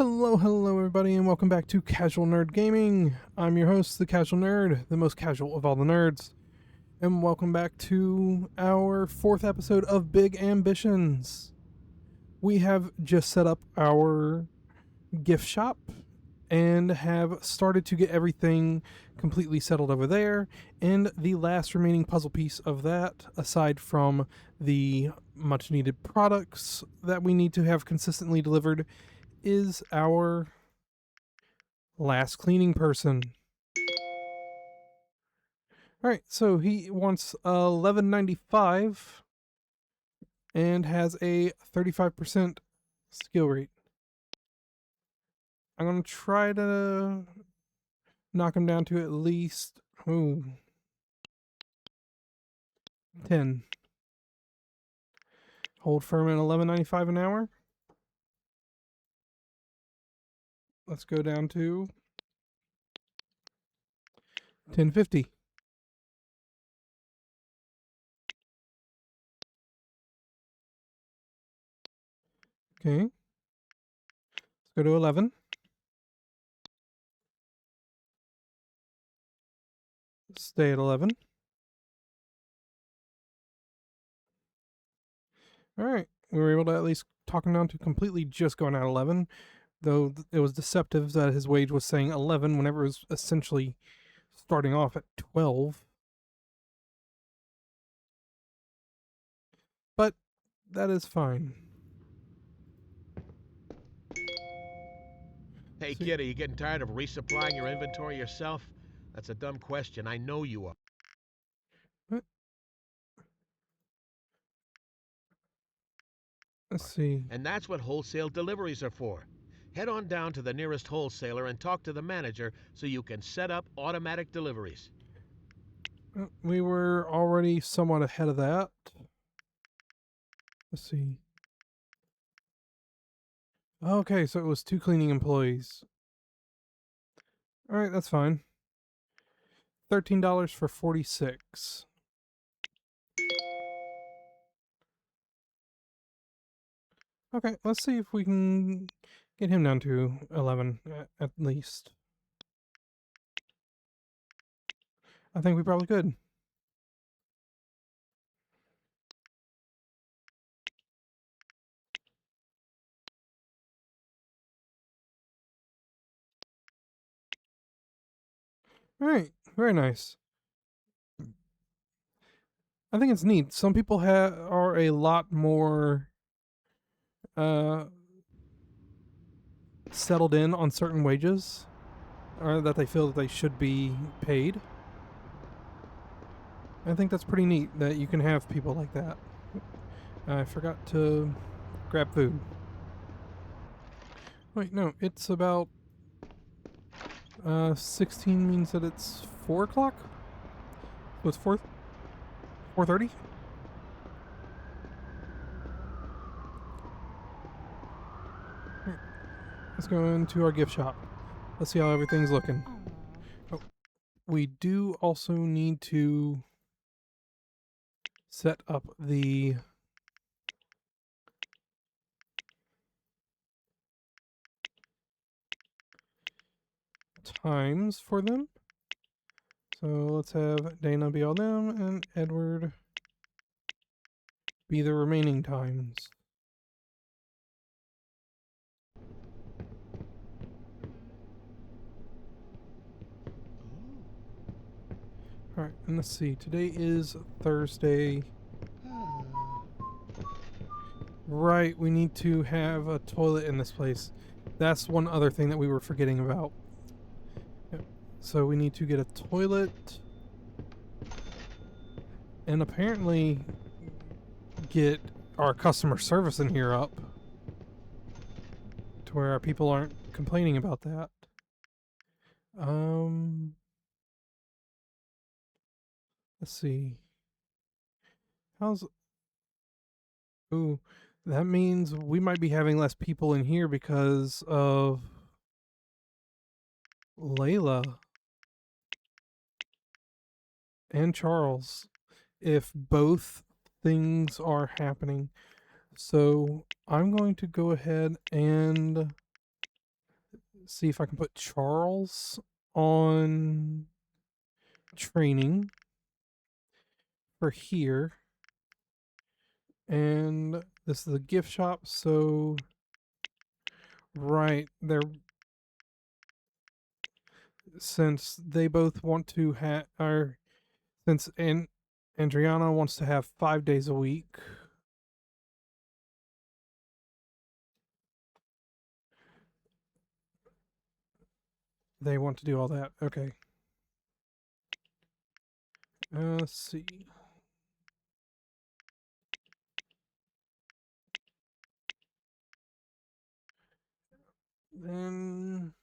Hello everybody, and welcome back to Casual Nerd Gaming. I'm your host, the Casual Nerd, the most casual of all the nerds. And welcome back to our 4th episode of Big Ambitions. We have just set up our gift shop and have started to get everything completely settled over there. And the last remaining puzzle piece of that, aside from the much needed products that we need to have consistently delivered, is our last cleaning person. All right, so he wants 1195 and has a 35% skill rate. I'm going to try to knock him down to at least 10. Hold firm at 1195 an hour. Let's go down to 1050. Okay. Let's go to 11. Stay at 11. All right. We were able to at least talk him down to completely just going at 11, though it was deceptive that his wage was saying 11 whenever it was essentially starting off at 12. But that is fine. Hey kid, are you getting tired of resupplying your inventory yourself? That's a dumb question, I know you are. What? Let's see. And that's what wholesale deliveries are for. Head on down to the nearest wholesaler and talk to the manager so you can set up automatic deliveries. We were already somewhat ahead of that. Let's see. Okay, so it was 2 cleaning employees. Alright, that's fine. $13 for 46. Okay, let's see if we can get him down to 11 at least. I think we probably could. Alright, very nice. I think it's neat. Some people are a lot more settled in on certain wages, or that they feel that they should be paid. I think that's pretty neat that you can have people like that. I forgot to grab food. Wait, no, it's about 16 means that it's 4 o'clock? So it's 4:30? Let's go into our gift shop. Let's see how everything's looking. Oh, we do also need to set up the times for them. So let's have Dana be all them and Edward be the remaining times. Alright, and let's see. Today is Thursday. Right, we need to have a toilet in this place. That's one other thing that we were forgetting about. Yep. So we need to get a toilet. And apparently get our customer service in here up to where our people aren't complaining about that. Let's see. Ooh, that means we might be having less people in here because of Layla and Charles, if both things are happening. So I'm going to go ahead and see if I can put Charles on training for here. And this is a gift shop, so right there, since they both want to have, or since Andriana wants to have 5 days a week, they want to do all that. Okay. Let's see. Then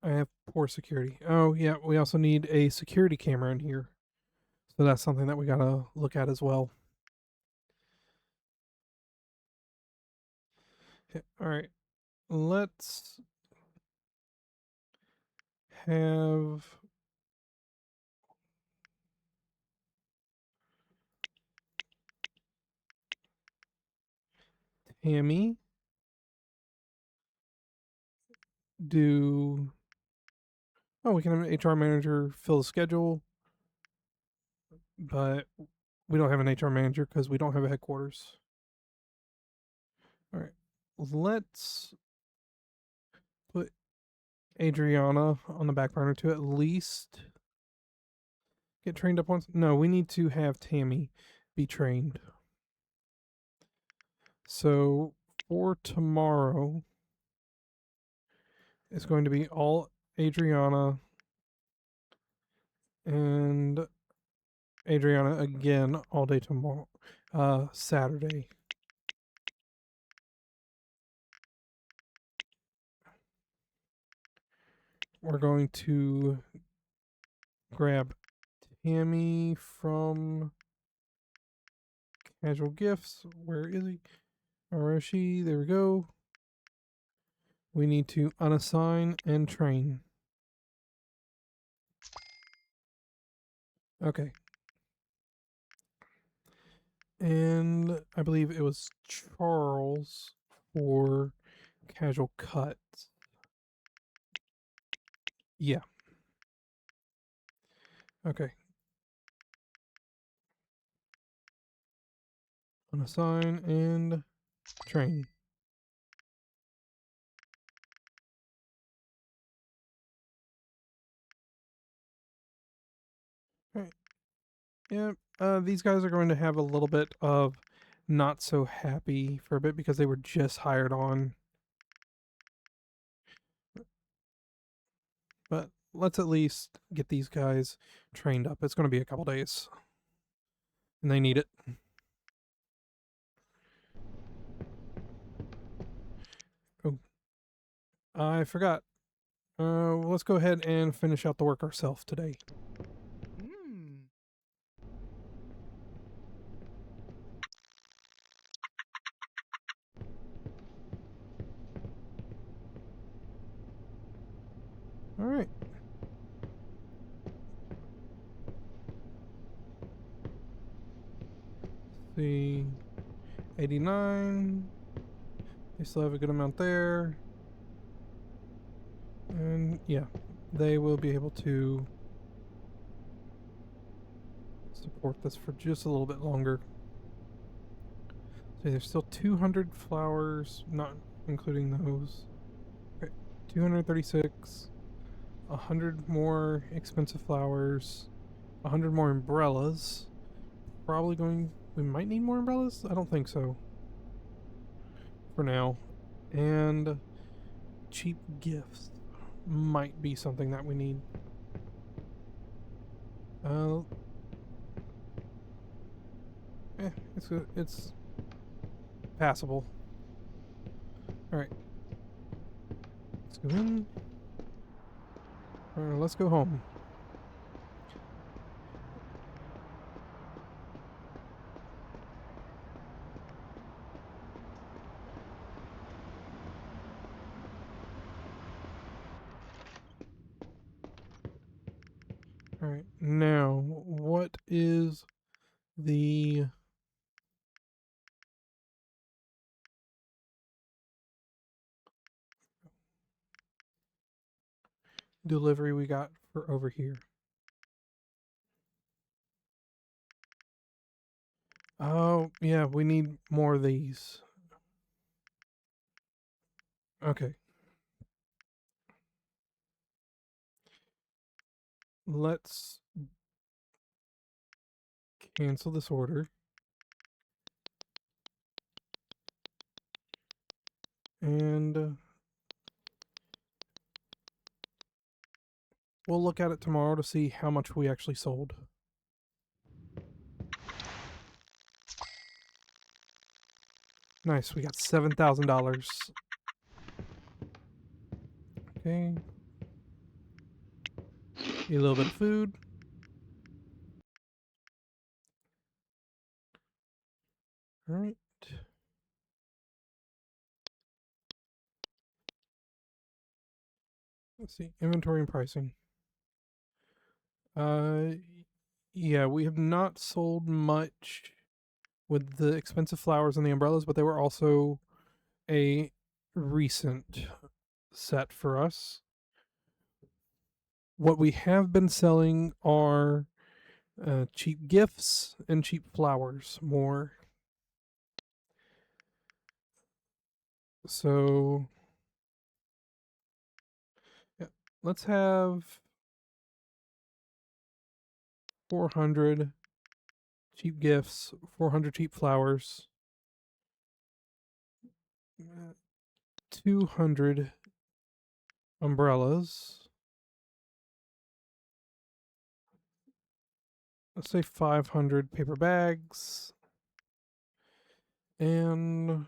I have poor security. Oh, yeah, we also need a security camera in here. So that's something that we gotta look at as well. Okay, all right. Let's have Tammy do. Oh, we can have an HR manager fill the schedule, but we don't have an HR manager because we don't have a headquarters. All right. Let's put Adriana on the back burner to at least get trained up once. No, we need to have Tammy be trained. So for tomorrow, it's going to be all Adriana and Adriana again all day tomorrow, Saturday. We're going to grab Tammy from Casual Gifts. Where is he? Or is she? There we go. We need to unassign and train. Okay. And I believe it was Charles for Casual Cuts. Yeah. Okay. Unassign and train. Alright. Yeah, these guys are going to have a little bit of not so happy for a bit because they were just hired on. But let's at least get these guys trained up. It's going to be a couple days. And they need it. Oh, I forgot. Let's go ahead and finish out the work ourselves today. All right. See, 89. They still have a good amount there. And yeah, they will be able to support this for just a little bit longer. So there's still 200 flowers, not including those. Okay, 236. 100 more expensive flowers. 100 more umbrellas. Probably going. We might need more umbrellas? I don't think so. For now. And cheap gifts might be something that we need. It's passable. Alright. Let's go in. Let's go home. Alright, now, what is the delivery we got for over here? Oh, yeah, we need more of these. Okay. Let's cancel this order. And we'll look at it tomorrow to see how much we actually sold. Nice, we got $7,000. Okay. Need a little bit of food. All right. Let's see, inventory and pricing. Uh, yeah, we have not sold much with the expensive flowers and the umbrellas, but they were also a recent set for us. What we have been selling are cheap gifts and cheap flowers more. So, yeah, let's have 400 cheap gifts, 400 cheap flowers, 200 umbrellas. Let's say 500 paper bags. And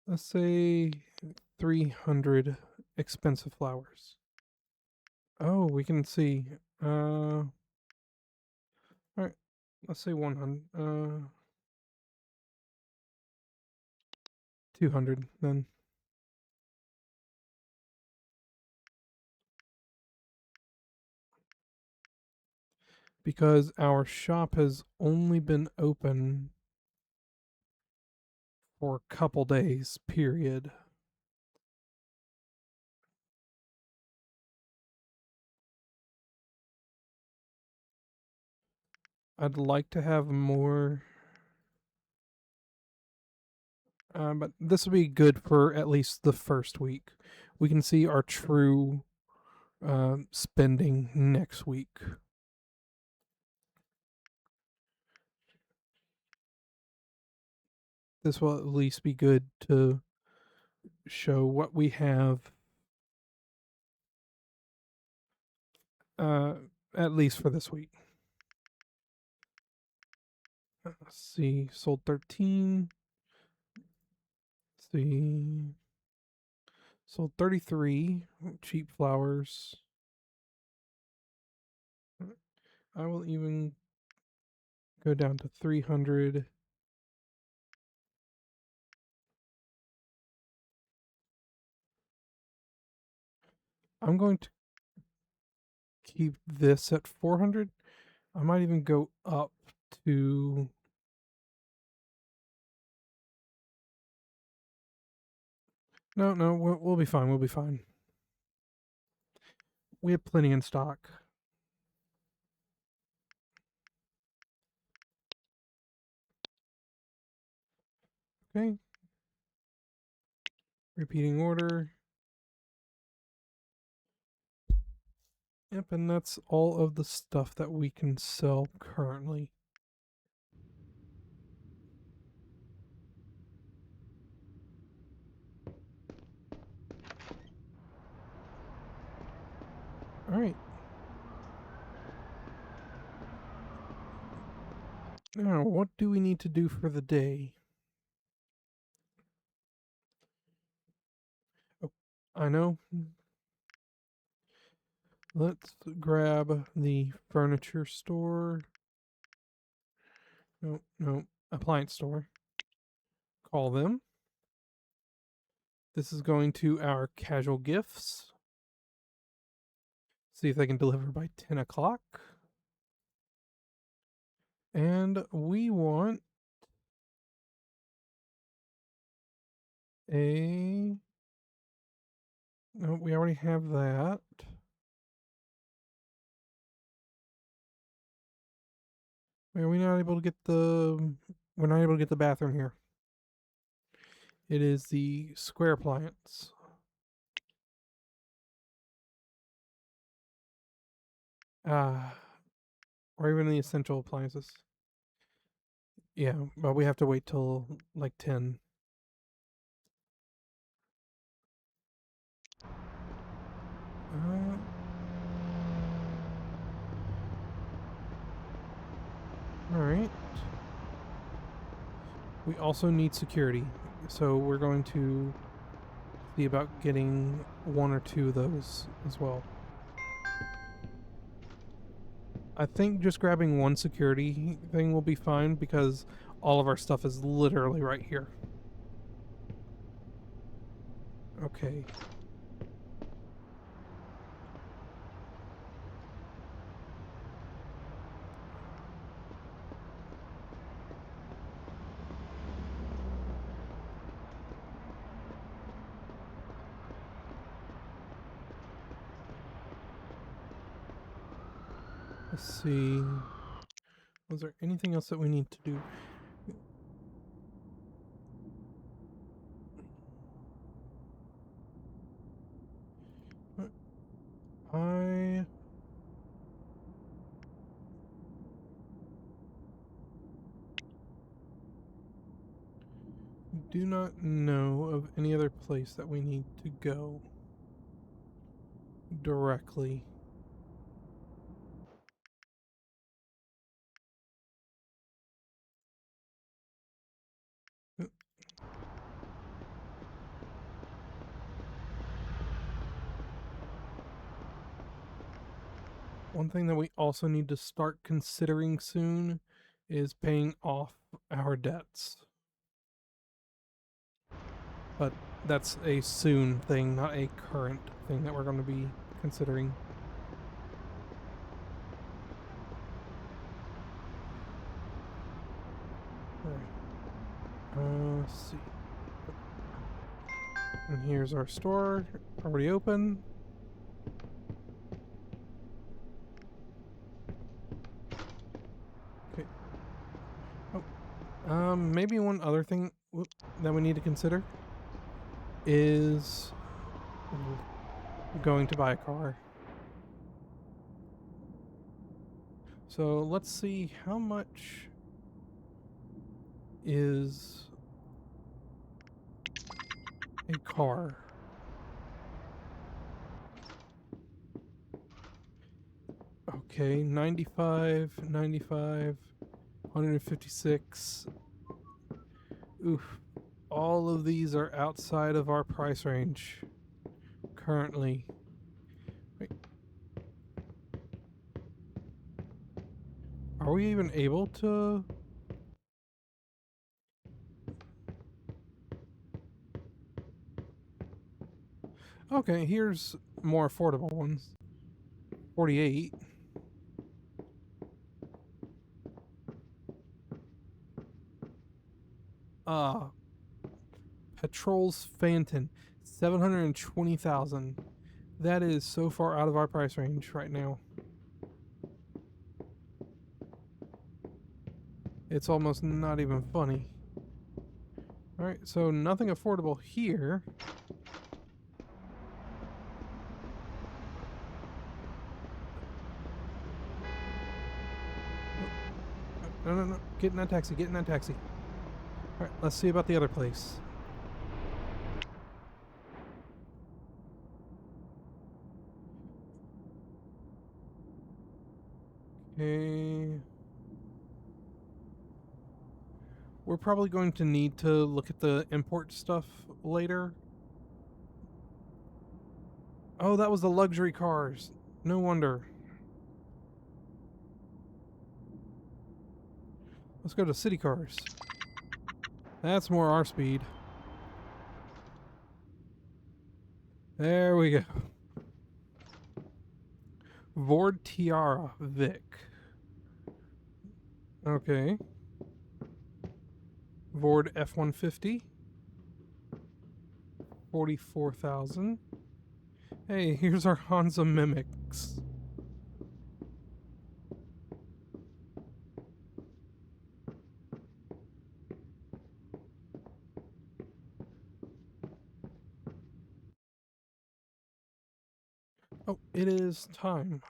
let's say 300 expensive flowers. Oh, we can see. All right. Let's say 100. 200 then. Because our shop has only been open for a couple days, period. I'd like to have more, but this will be good for at least the first week. We can see our true spending next week. This will at least be good to show what we have, uh, at least for this week. Let's see, sold 13. Let's see, sold 33 cheap flowers. I will even go down to 300. I'm going to keep this at 400. I might even go up to no, we'll be fine. We'll be fine. We have plenty in stock. Okay. Repeating order. Yep, and that's all of the stuff that we can sell currently. All right. Now, what do we need to do for the day? Oh, I know. Let's grab the furniture store. No, appliance store. Call them. This is going to our casual gifts. See if they can deliver by 10 o'clock. And we want a No, we already have that. Are we not able to get the... We're not able to get the bathroom here. It is the square appliance. Or even the essential appliances. Yeah, but we have to wait till like 10. Alright. We also need security, so we're going to see about getting 1 or 2 of those as well. I think just grabbing 1 security thing will be fine because all of our stuff is literally right here. Okay. Let's see. Was there anything else that we need to do? I do not know of any other place that we need to go directly. One thing that we also need to start considering soon is paying off our debts. But that's a soon thing, not a current thing that we're going to be considering. Alright. Let's see. And here's our store, already open. Okay. Oh. Maybe one other thing that we need to consider is going to buy a car. So let's see how much is a car. Okay, 95, 156. Oof. All of these are outside of our price range currently. Wait. Are we even able to... Okay, here's more affordable ones. 48. Petrol's Phantom, 720,000. That is so far out of our price range right now. It's almost not even funny. Alright, so nothing affordable here. No. Get in that taxi, get in that taxi. Alright, let's see about the other place. Okay. We're probably going to need to look at the import stuff later. Oh, that was the luxury cars. No wonder. Let's go to city cars. That's more our speed. There we go. Vord Tiara Vic. Okay. Vord F-150. 44,000. Hey, here's our Hansa mimics. Oh, it is time.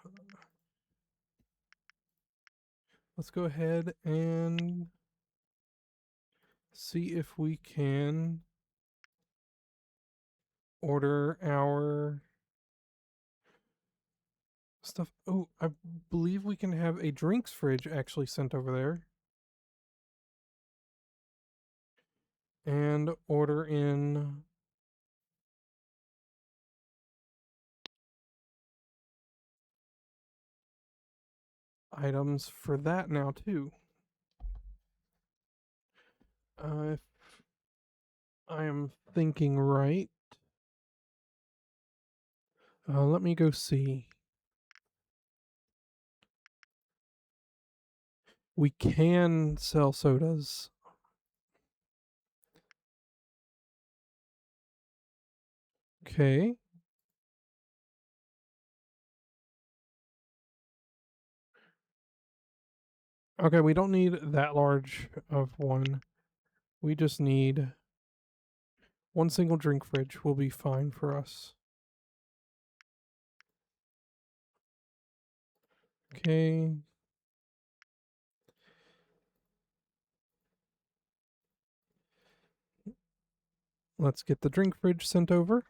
Let's go ahead and see if we can order our stuff. Oh, I believe we can have a drinks fridge actually sent over there. And order in items for that now too. If I am thinking right, let me go see. We can sell sodas. Okay. Okay, we don't need that large of one. We just need one single drink fridge will be fine for us. Okay. Let's get the drink fridge sent over.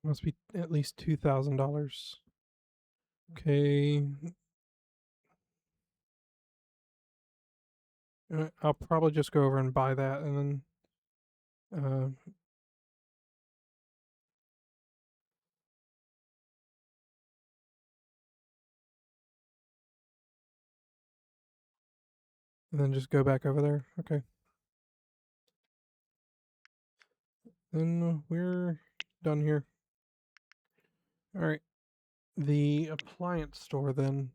Must be at least $2,000. Okay. I'll probably just go over and buy that and then just go back over there. Okay. Then we're done here. All right. The appliance store then.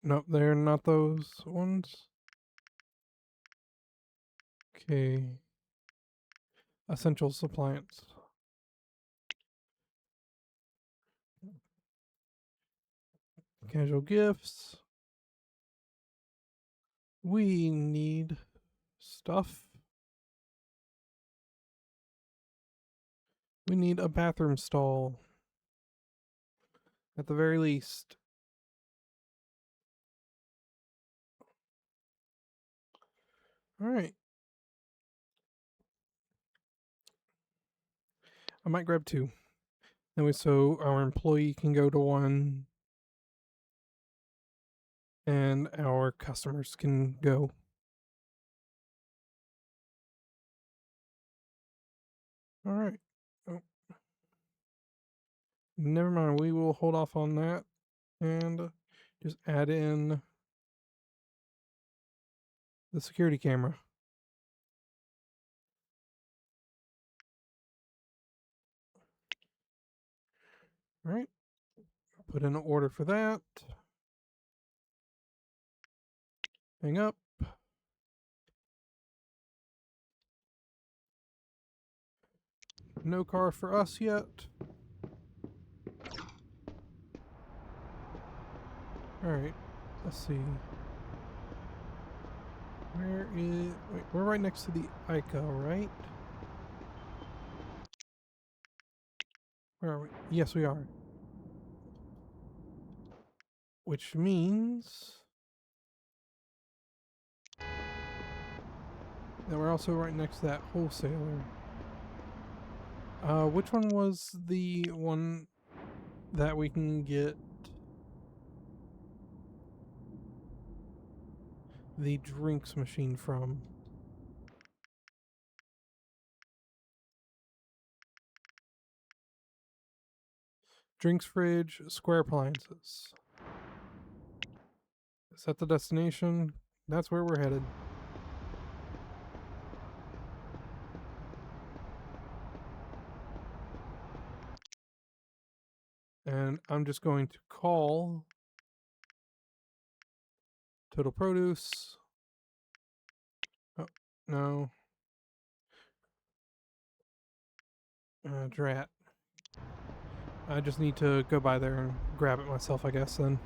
Nope, they're not those ones. Okay. Essentials appliance. Casual gifts. We need stuff. We need a bathroom stall. At the very least. Alright. I might grab two. That way so our employee can go to one and our customers can go. Alright. Oh. Never mind, we will hold off on that and just add in the security camera. Alright. Put in an order for that. Hang up. No car for us yet. Alright. Let's see. Where is... Wait, we're right next to the ICO, right? Where are we? Yes, we are. Which means... that we're also right next to that wholesaler. Which one was the one that we can get the drinks machine from? Drinks fridge, square appliances. Is that the destination? That's where we're headed. And I'm just going to call total produce. Oh, no. Drat. I just need to go by there and grab it myself, I guess, then.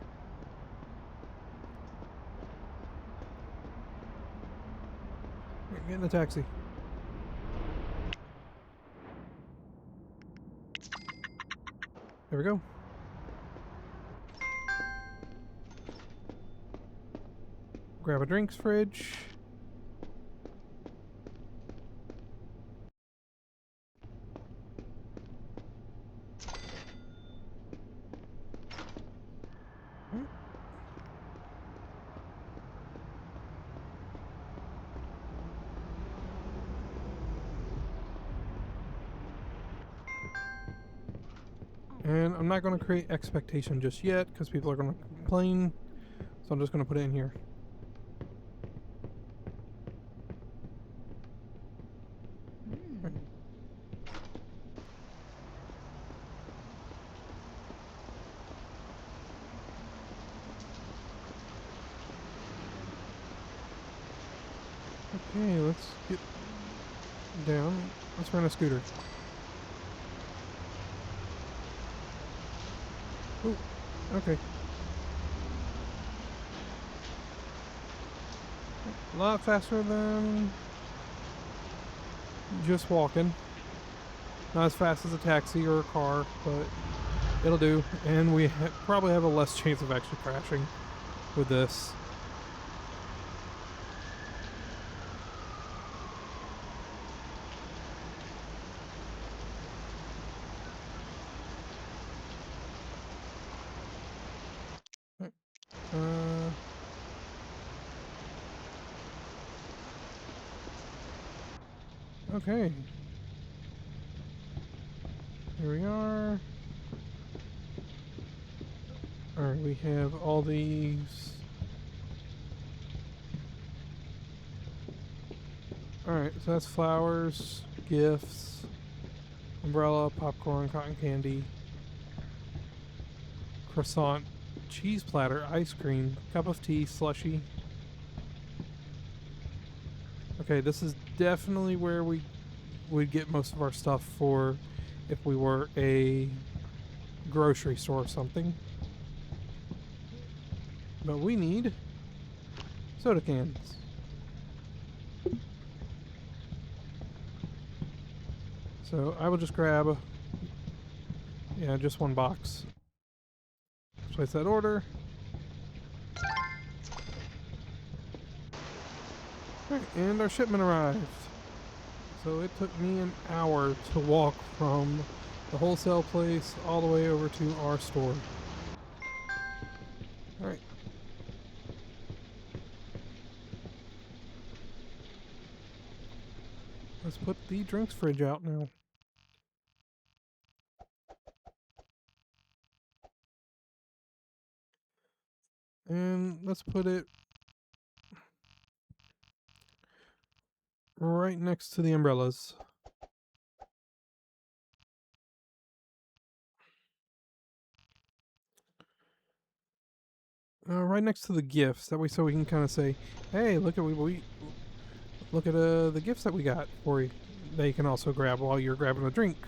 Get in the taxi. There we go. Grab a drinks fridge. And I'm not going to create expectation just yet because people are going to complain. So I'm just going to put it in here. Okay, let's get down. Let's rent a scooter. Ooh, okay. A lot faster than just walking. Not as fast as a taxi or a car, but it'll do. And we probably have a less chance of actually crashing with this. Okay. Here we are. Alright, we have all these. Alright, so that's flowers, gifts, umbrella, popcorn, cotton candy, croissant, cheese platter, ice cream, cup of tea, slushy. Okay, this is definitely where we'd get most of our stuff for if we were a grocery store or something. But we need soda cans. So I will just grab, just one box. Place that order. Alright, and our shipment arrived. So it took me an hour to walk from the wholesale place all the way over to our store. Alright. Let's put the drinks fridge out now. And let's put it right next to the umbrellas. Right next to the gifts. That way, so we can kind of say, "Hey, look at look at the gifts that we got for you." That you can also grab while you're grabbing a drink.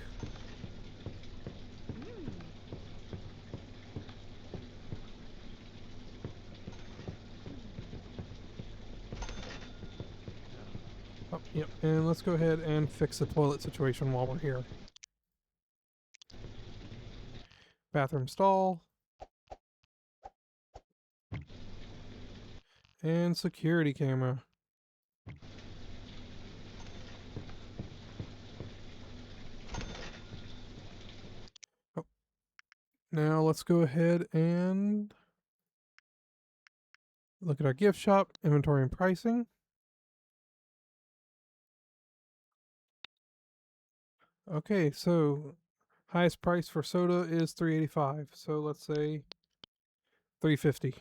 Oh, yep. And let's go ahead and fix the toilet situation while we're here. Bathroom stall. And security camera. Oh. Now let's go ahead and look at our gift shop, inventory and pricing. Okay, so highest price for soda is $3.85. So let's say $3.50.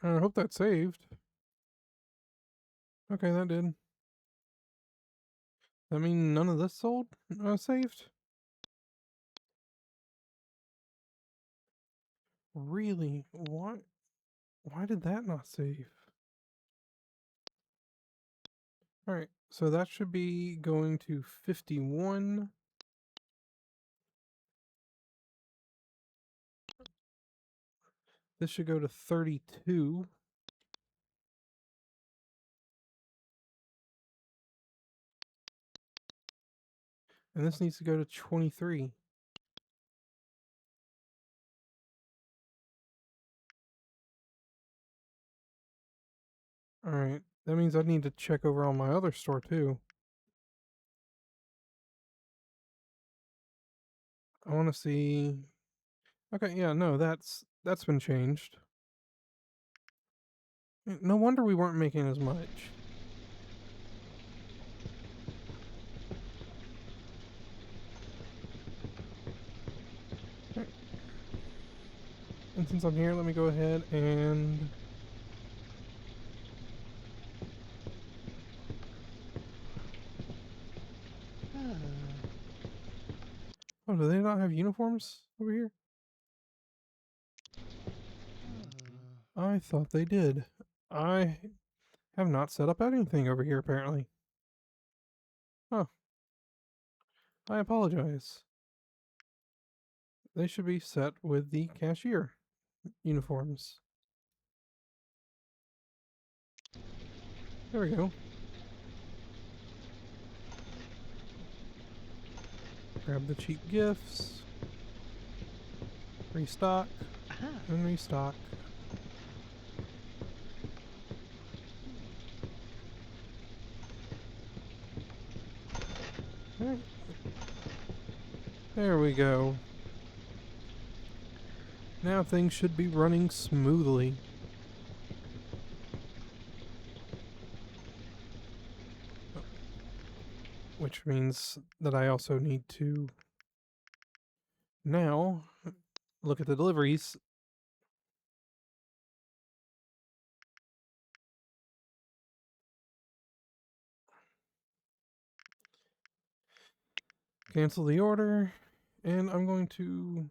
I hope that saved. Okay, that did. That mean none of this sold? Saved? Really? Why did that not save? Alright, so that should be going to 51. This should go to 32. And this needs to go to 23. Alright, that means I need to check over on my other store too. I want to see... Okay, yeah, no, that's been changed. No wonder we weren't making as much. Okay. And since I'm here, let me go ahead and... Oh, do they not have uniforms over here? I thought they did. I have not set up anything over here, apparently. Oh. I apologize. They should be set with the cashier uniforms. There we go. Grab the cheap gifts. Restock. And restock. Alright. There we go. Now things should be running smoothly. Which means that I also need to now look at the deliveries. Cancel the order. And I'm going to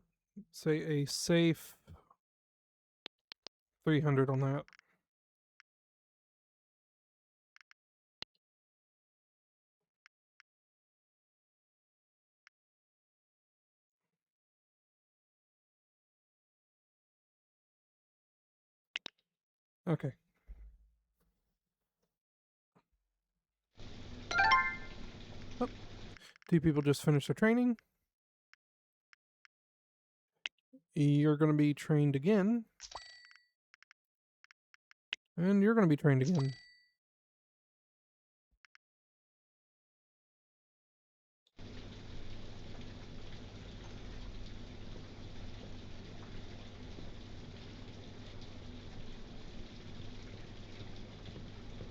say a safe 300 on that. Okay. Oh, two people just finished their training. You're going to be trained again. And you're going to be trained again.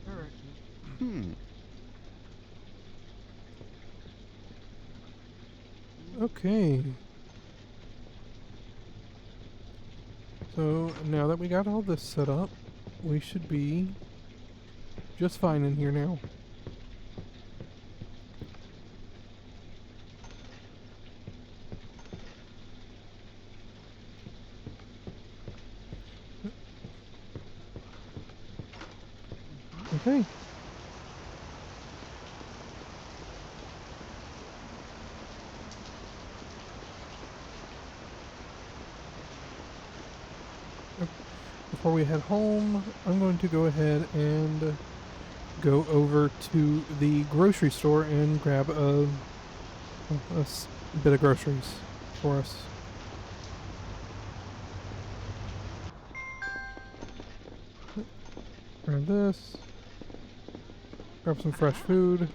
Alright. Okay. So now that we got all this set up, we should be just fine in here now. Okay. Before we head home, I'm going to go ahead and go over to the grocery store and grab a bit of groceries for us. Grab this. Grab some fresh food.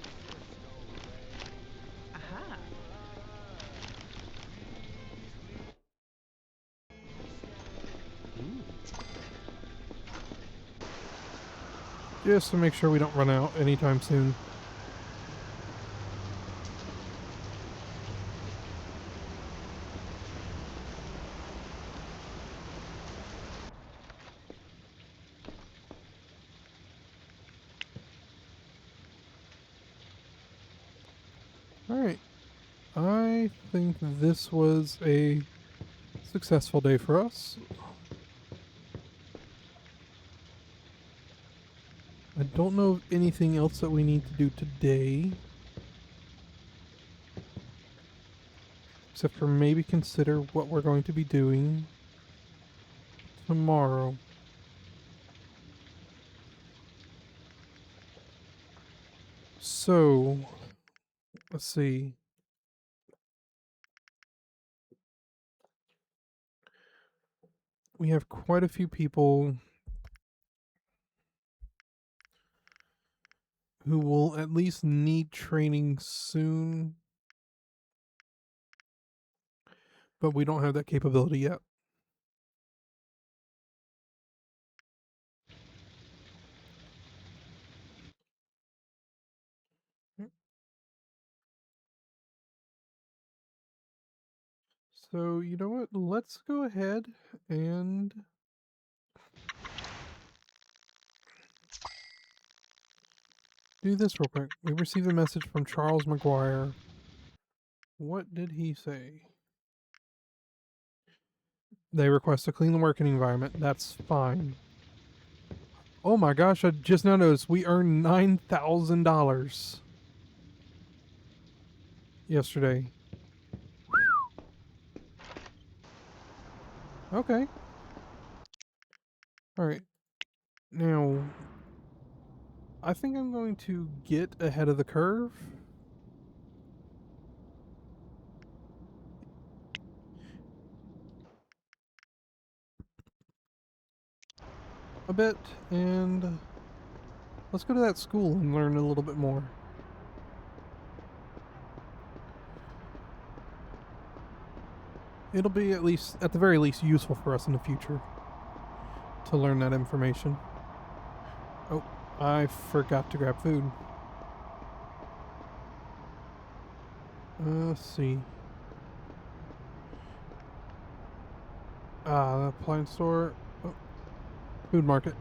Just to make sure we don't run out anytime soon. Alright. I think this was a successful day for us. I don't know of anything else that we need to do today. Except for maybe consider what we're going to be doing tomorrow. So, let's see. We have quite a few people who will at least need training soon, but we don't have that capability yet. So, you know what? Let's go ahead and do this real quick. We received a message from Charles McGuire. What did he say? They request to clean the working environment. That's fine. Oh my gosh, I just now noticed we earned $9,000 yesterday. Okay. Alright. Now, I think I'm going to get ahead of the curve. A bit, and let's go to that school and learn a little bit more. It'll be at the very least, useful for us in the future to learn that information. Oh, I forgot to grab food. Let's see. The appliance store. Oh, food market.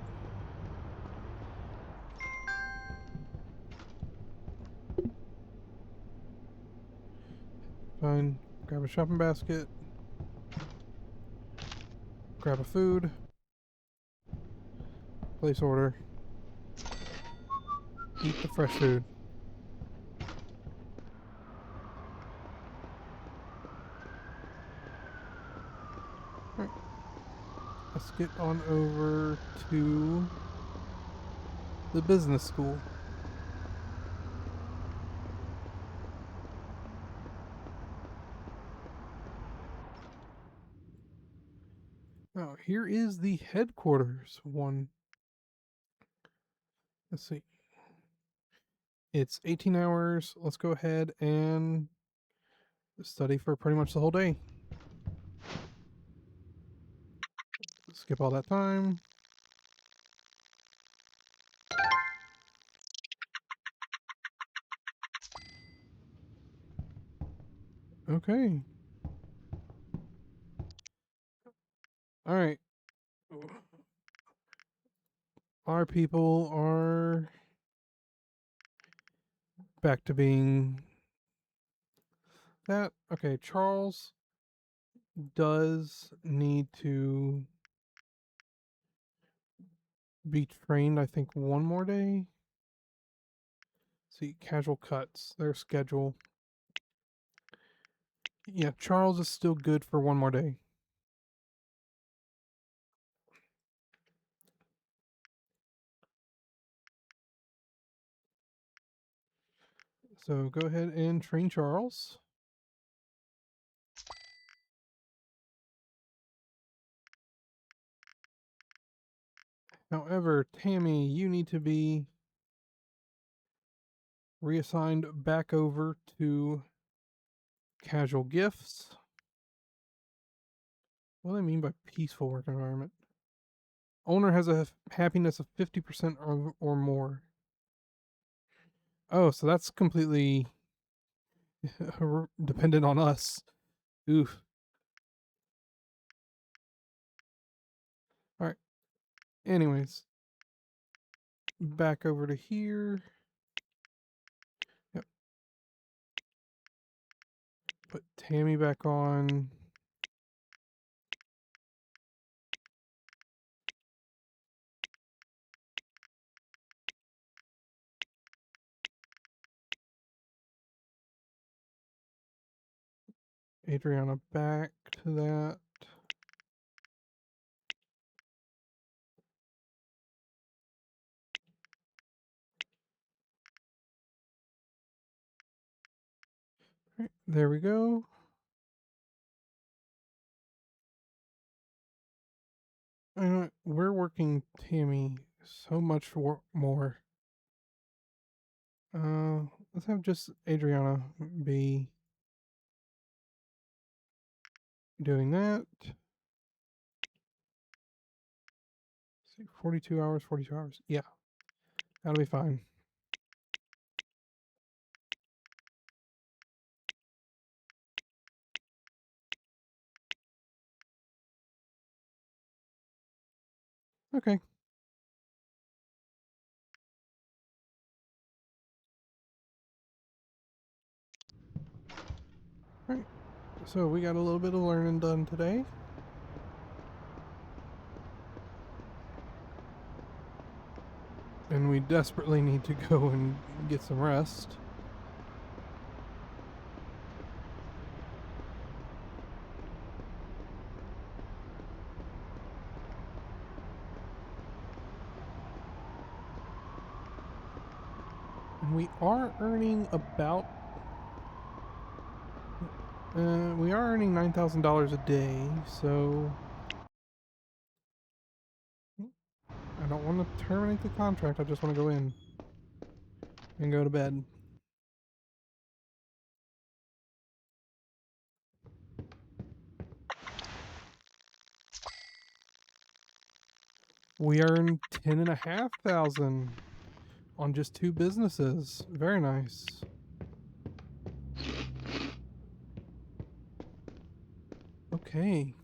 Fine. Grab a shopping basket. Grab a food. Place order. Eat the fresh food. Alright. Let's get on over to the business school. Oh, here is the headquarters one. Let's see. It's 18 hours. Let's go ahead and study for pretty much the whole day. Skip all that time. Okay. Alright. Our people are back to being that. Okay, Charles does need to be trained, I think, one more day. See, casual cuts, their schedule. Yeah, Charles is still good for one more day. So go ahead and train Charles. However, Tammy, you need to be reassigned back over to casual gifts. What do I mean by peaceful work environment? Owner has a happiness of 50% or more. Oh, so that's completely dependent on us. Oof. Alright. Anyways. Back over to here. Yep. Put Tammy back on. Adriana back to that. Right, there we go. We're working Tammy so much more. Let's have just Adriana be doing that. Let's see, 42 hours, 42 hours. Yeah, that'll be fine. Okay. Right. So we got a little bit of learning done today. And we desperately need to go and get some rest. And we are earning about we are earning $9,000 a day, so I don't want to terminate the contract. I just want to go in and go to bed. We earned 10,500 on just 2 businesses. Very nice. Okay.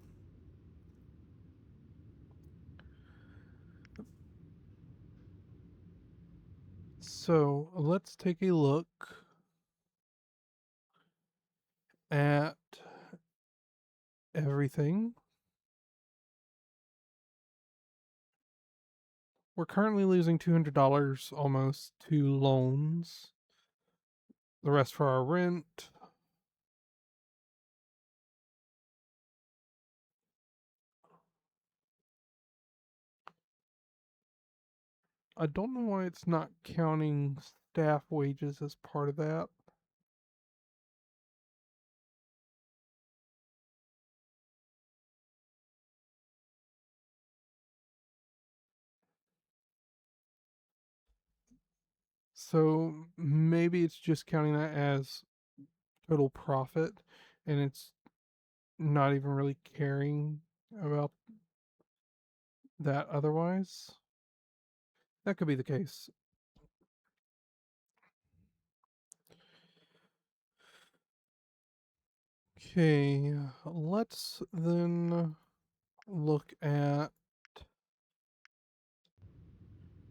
So let's take a look at everything. We're currently losing $200 almost to loans. The rest for our rent. I don't know why it's not counting staff wages as part of that. So maybe it's just counting that as total profit and it's not even really caring about that otherwise. That could be the case. Okay, let's then look at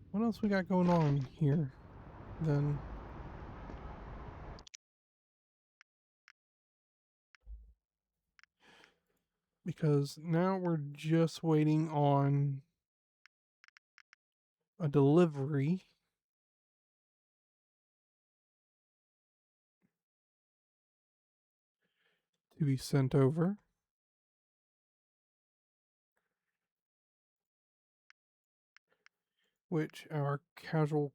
what else we got going on here then. Because now we're just waiting on a delivery to be sent over. Which our casual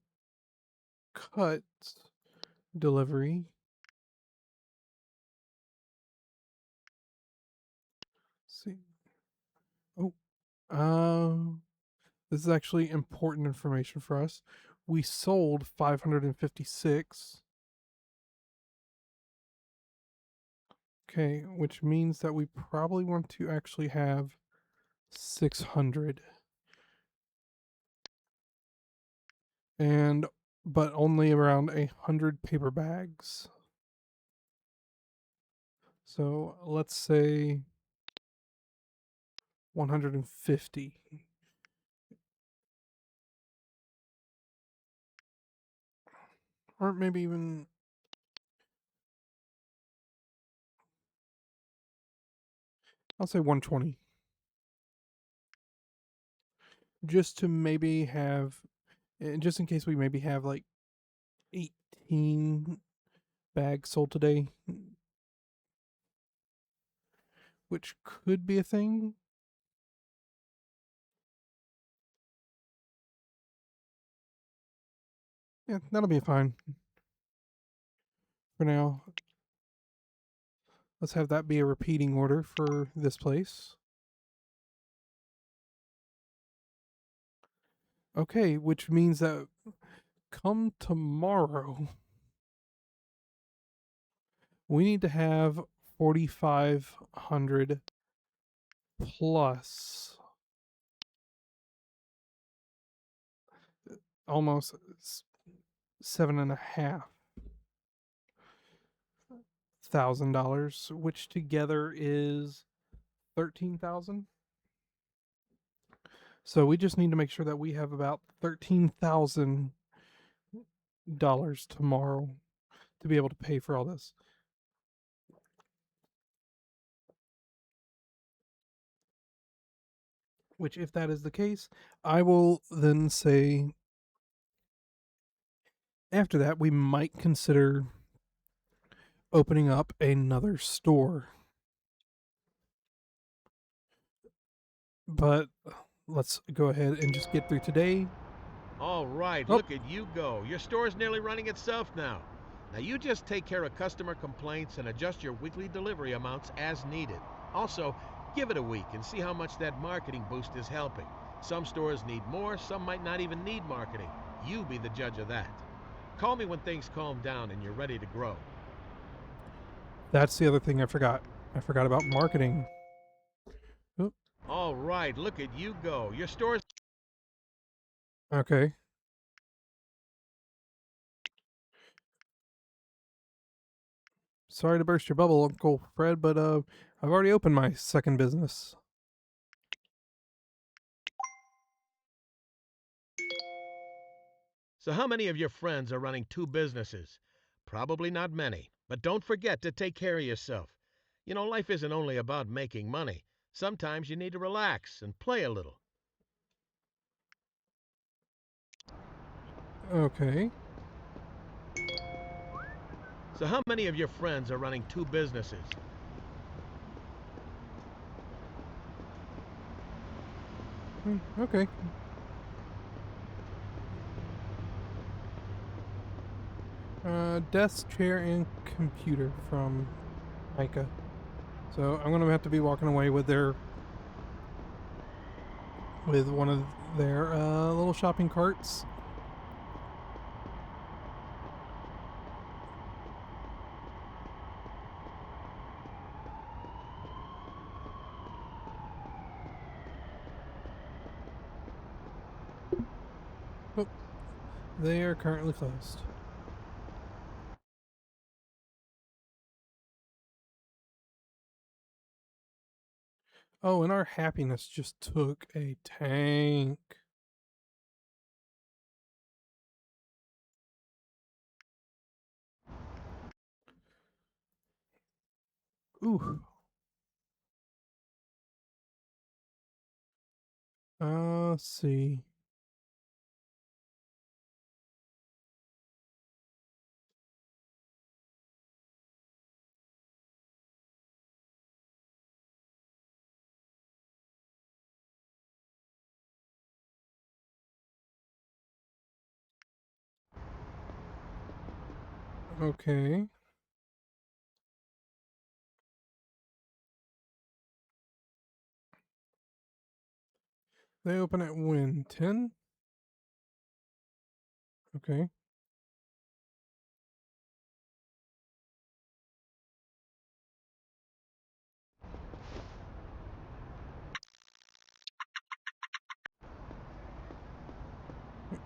cuts delivery see. Oh, this is actually important information for us. We sold 556. Okay, which means that we probably want to actually have 600. And but only around 100 paper bags. So let's say 150. Or maybe even I'll say 120. Just to maybe have, just in case we maybe have like 18 bags sold today, which could be a thing. Yeah, that'll be fine. For now, let's have that be a repeating order for this place. Okay, which means that come tomorrow, we need to have 4,500 plus almost $7,500, which together is 13,000. So we just need to make sure that we have about $13,000 tomorrow to be able to pay for all this. Which, if that is the case, I will then say after that we might consider opening up another store. But let's go ahead and just get through today. All right, Oh. look at you go. Your store's nearly running itself now. Now you just take care of customer complaints and adjust your weekly delivery amounts as needed. Also, give it a week and see how much that marketing boost is helping. Some stores need more, some might not even need marketing. You be the judge of that. Call me when things calm down and you're ready to grow. That's the other thing I forgot. I forgot about marketing. Oop. All right, look at you go. Your store's... Okay. Sorry to burst your bubble, Uncle Fred, but I've already opened my second business. So how many of your friends are running two businesses? Probably not many, but don't forget to take care of yourself. You know, life isn't only about making money. Sometimes you need to relax and play a little. Okay. So how many of your friends are running two businesses? Okay. Desk, chair, and computer from Micah. So I'm gonna have to be walking away with one of their little shopping carts. Oh, they are currently closed. Oh, and our happiness just took a tank. Ooh. Let's see. Okay. They open at when? 10? Okay.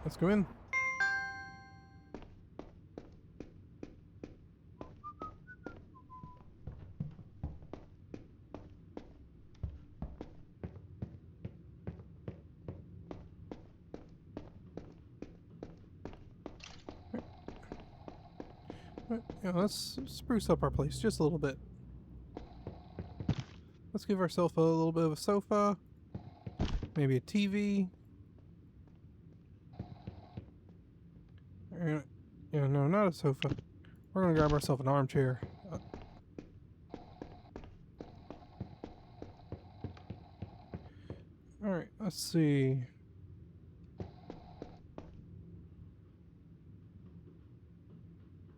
Let's go in. Yeah, let's spruce up our place just a little bit. let's give ourselves a little bit of a sofa. Maybe a TV. Yeah, no, not a sofa. We're gonna grab ourselves an armchair. Alright, let's see.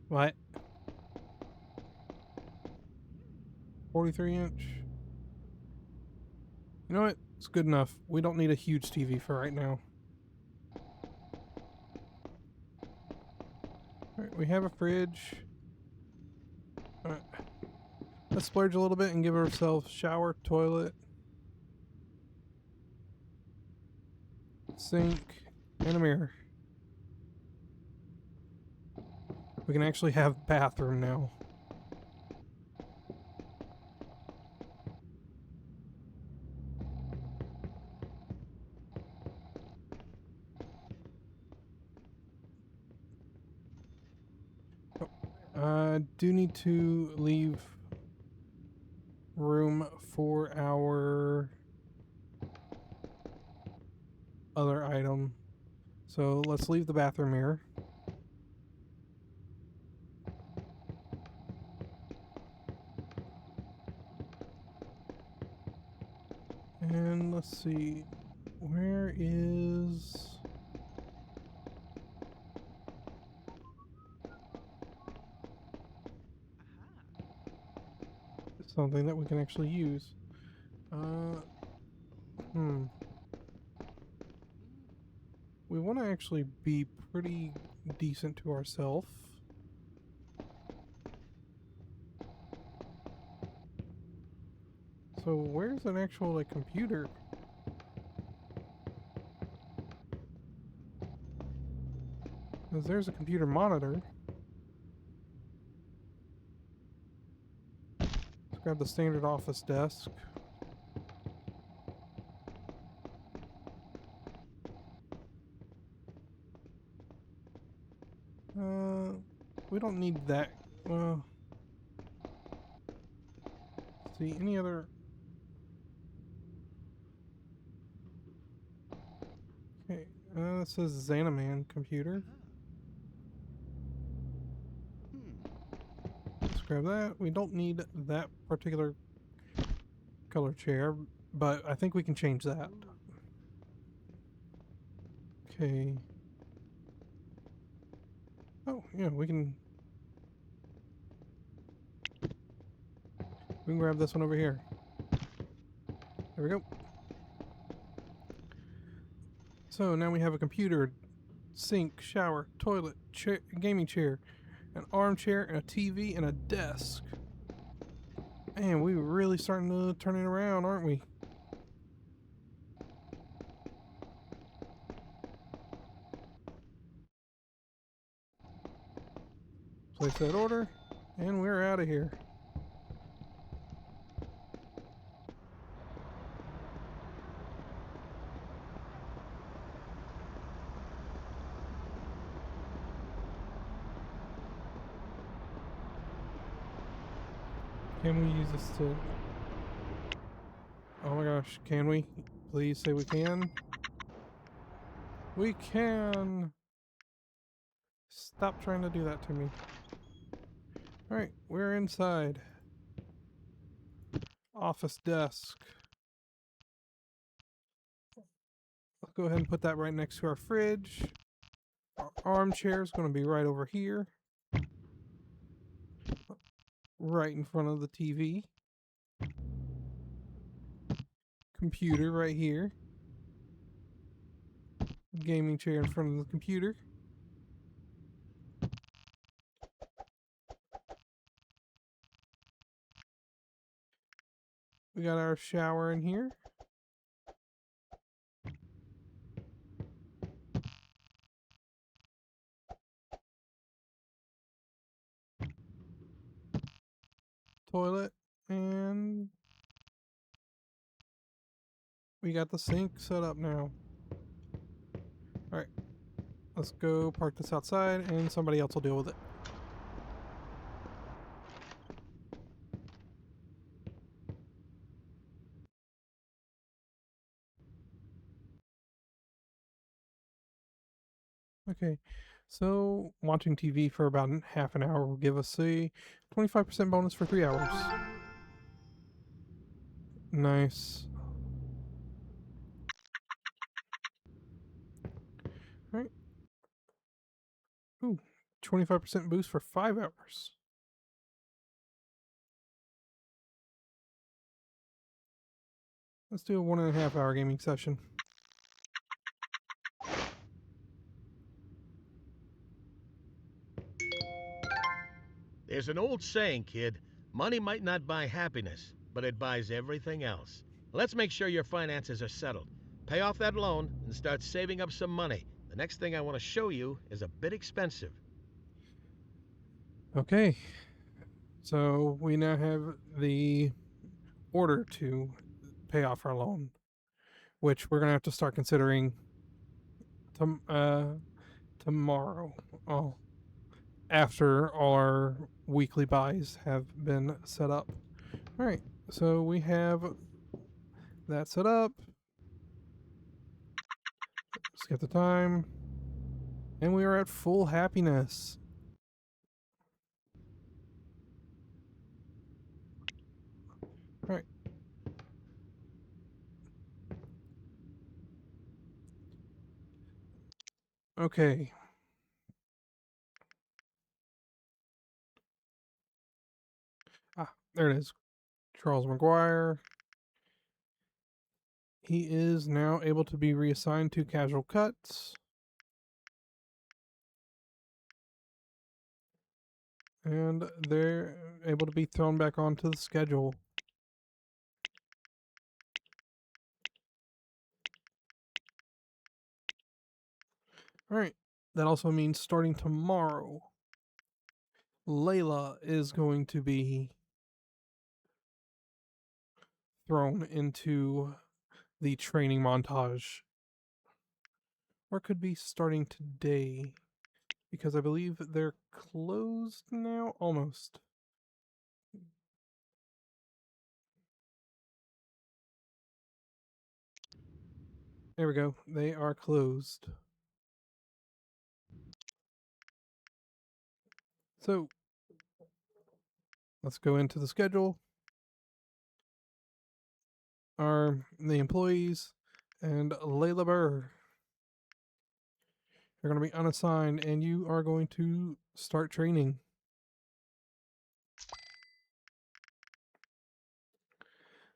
What? 43 inch. You know what? It's good enough. We don't need a huge TV for right now. Alright, we have a fridge. Alright. Let's splurge a little bit and give ourselves shower, toilet, sink, and a mirror. We can actually have bathroom now. I do need to leave room for our other item. So let's leave the bathroom mirror. And let's see, where is... something that we can actually use. We want to actually be pretty decent to ourselves. So where's an actual like computer? Because there's a computer monitor. Let's grab the standard office desk. We don't need that. See, any other... Okay, it says Xanaman computer. Let's grab that. We don't need that particular color chair, but I think we can change that. Okay. Oh, yeah, we can grab this one over here. There we go. So now we have a computer, sink, shower, toilet, chair, gaming chair, an armchair, and a TV, and a desk. Man, we're really starting to turn it around, aren't we? Place that order, and we're out of here. Can we use this to... Oh my gosh, can we? Please say we can. We can! Stop trying to do that to me. Alright, we're inside. Office desk. Let's go ahead and put that right next to our fridge. Our armchair is going to be right over here. Right in front of the TV. Computer right here. Gaming chair in front of the computer. We got our shower in here. Toilet, and we got the sink set up now. Alright, let's go park this outside and somebody else will deal with it. Okay, so watching TV for about half an hour will give us a 25% bonus for 3 hours. Nice. All right. Ooh, 25% boost for 5 hours. Let's do a 1.5 hour gaming session. There's an old saying, kid. Money might not buy happiness, but it buys everything else. Let's make sure your finances are settled. Pay off that loan and start saving up some money. The next thing I want to show you is a bit expensive. Okay, so we now have the order to pay off our loan, which we're gonna have to start considering tomorrow. Oh, after our weekly buys have been set up. All right, so we have that set up. Let's get the time, and we are at full happiness. All right. Okay. There it is. Charles McGuire. He is now able to be reassigned to casual cuts. And they're able to be thrown back onto the schedule. All right. That also means starting tomorrow, Layla is going to be thrown into the training montage. Or could be starting today, because I believe they're closed now. Almost. There we go. They are closed. So let's go into the schedule. Are the employees and Layla Burr are going to be unassigned, and you are going to start training.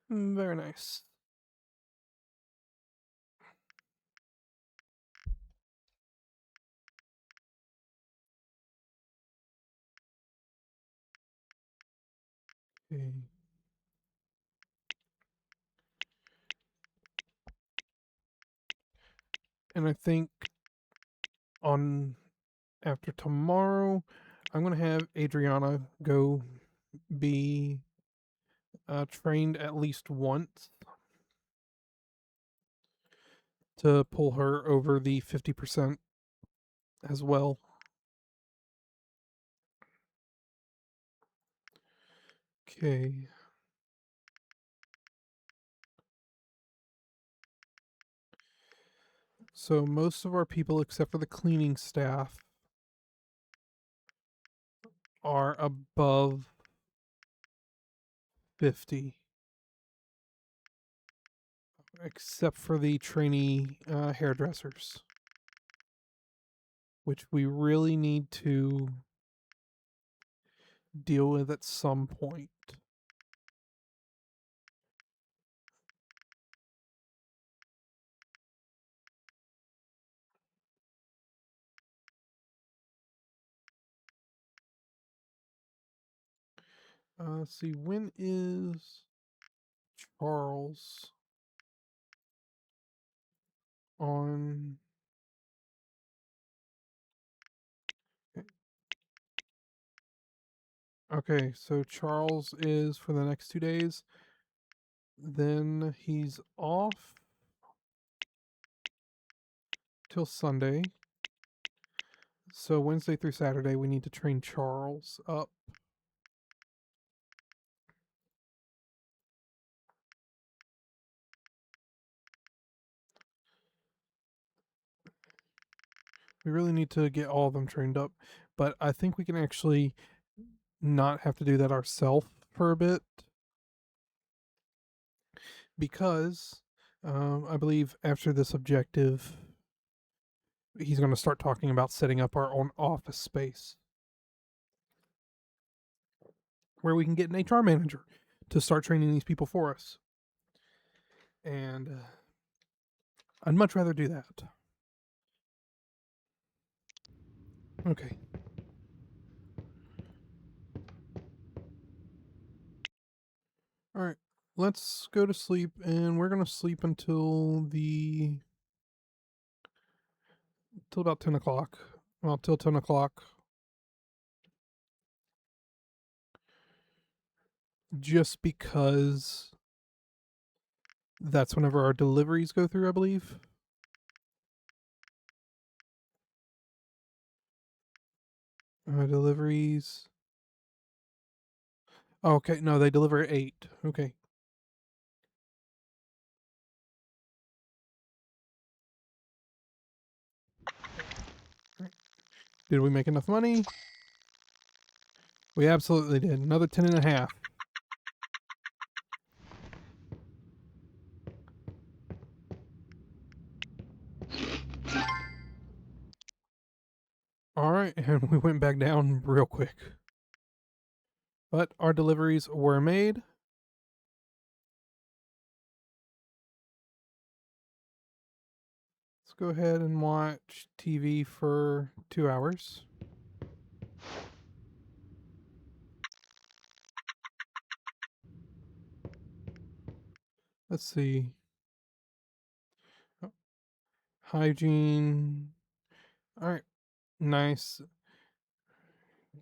Very nice. Okay. And I think on after tomorrow, I'm going to have Adriana go be trained at least once to pull her over the 50% as well. Okay. So most of our people, except for the cleaning staff, are above 50. Except for the trainee hairdressers, which we really need to deal with at some point. Let's see, when is Charles on? Okay, so Charles is for the next 2 days. Then he's off till Sunday. So Wednesday through Saturday, we need to train Charles up. We really need to get all of them trained up, but I think we can actually not have to do that ourselves for a bit because I believe after this objective, he's going to start talking about setting up our own office space where we can get an HR manager to start training these people for us. And I'd much rather do that. Okay. All right. Let's go to sleep, and we're going to sleep until about 10 o'clock. Well, till 10 o'clock. Just because that's whenever our deliveries go through, I believe. Deliveries. Oh, okay, no, they deliver at 8. Okay. Did we make enough money? We absolutely did. Another 10 and a half. All right, and we went back down real quick. But our deliveries were made. Let's go ahead and watch TV for 2 hours. Let's see. Oh, hygiene. All right, nice.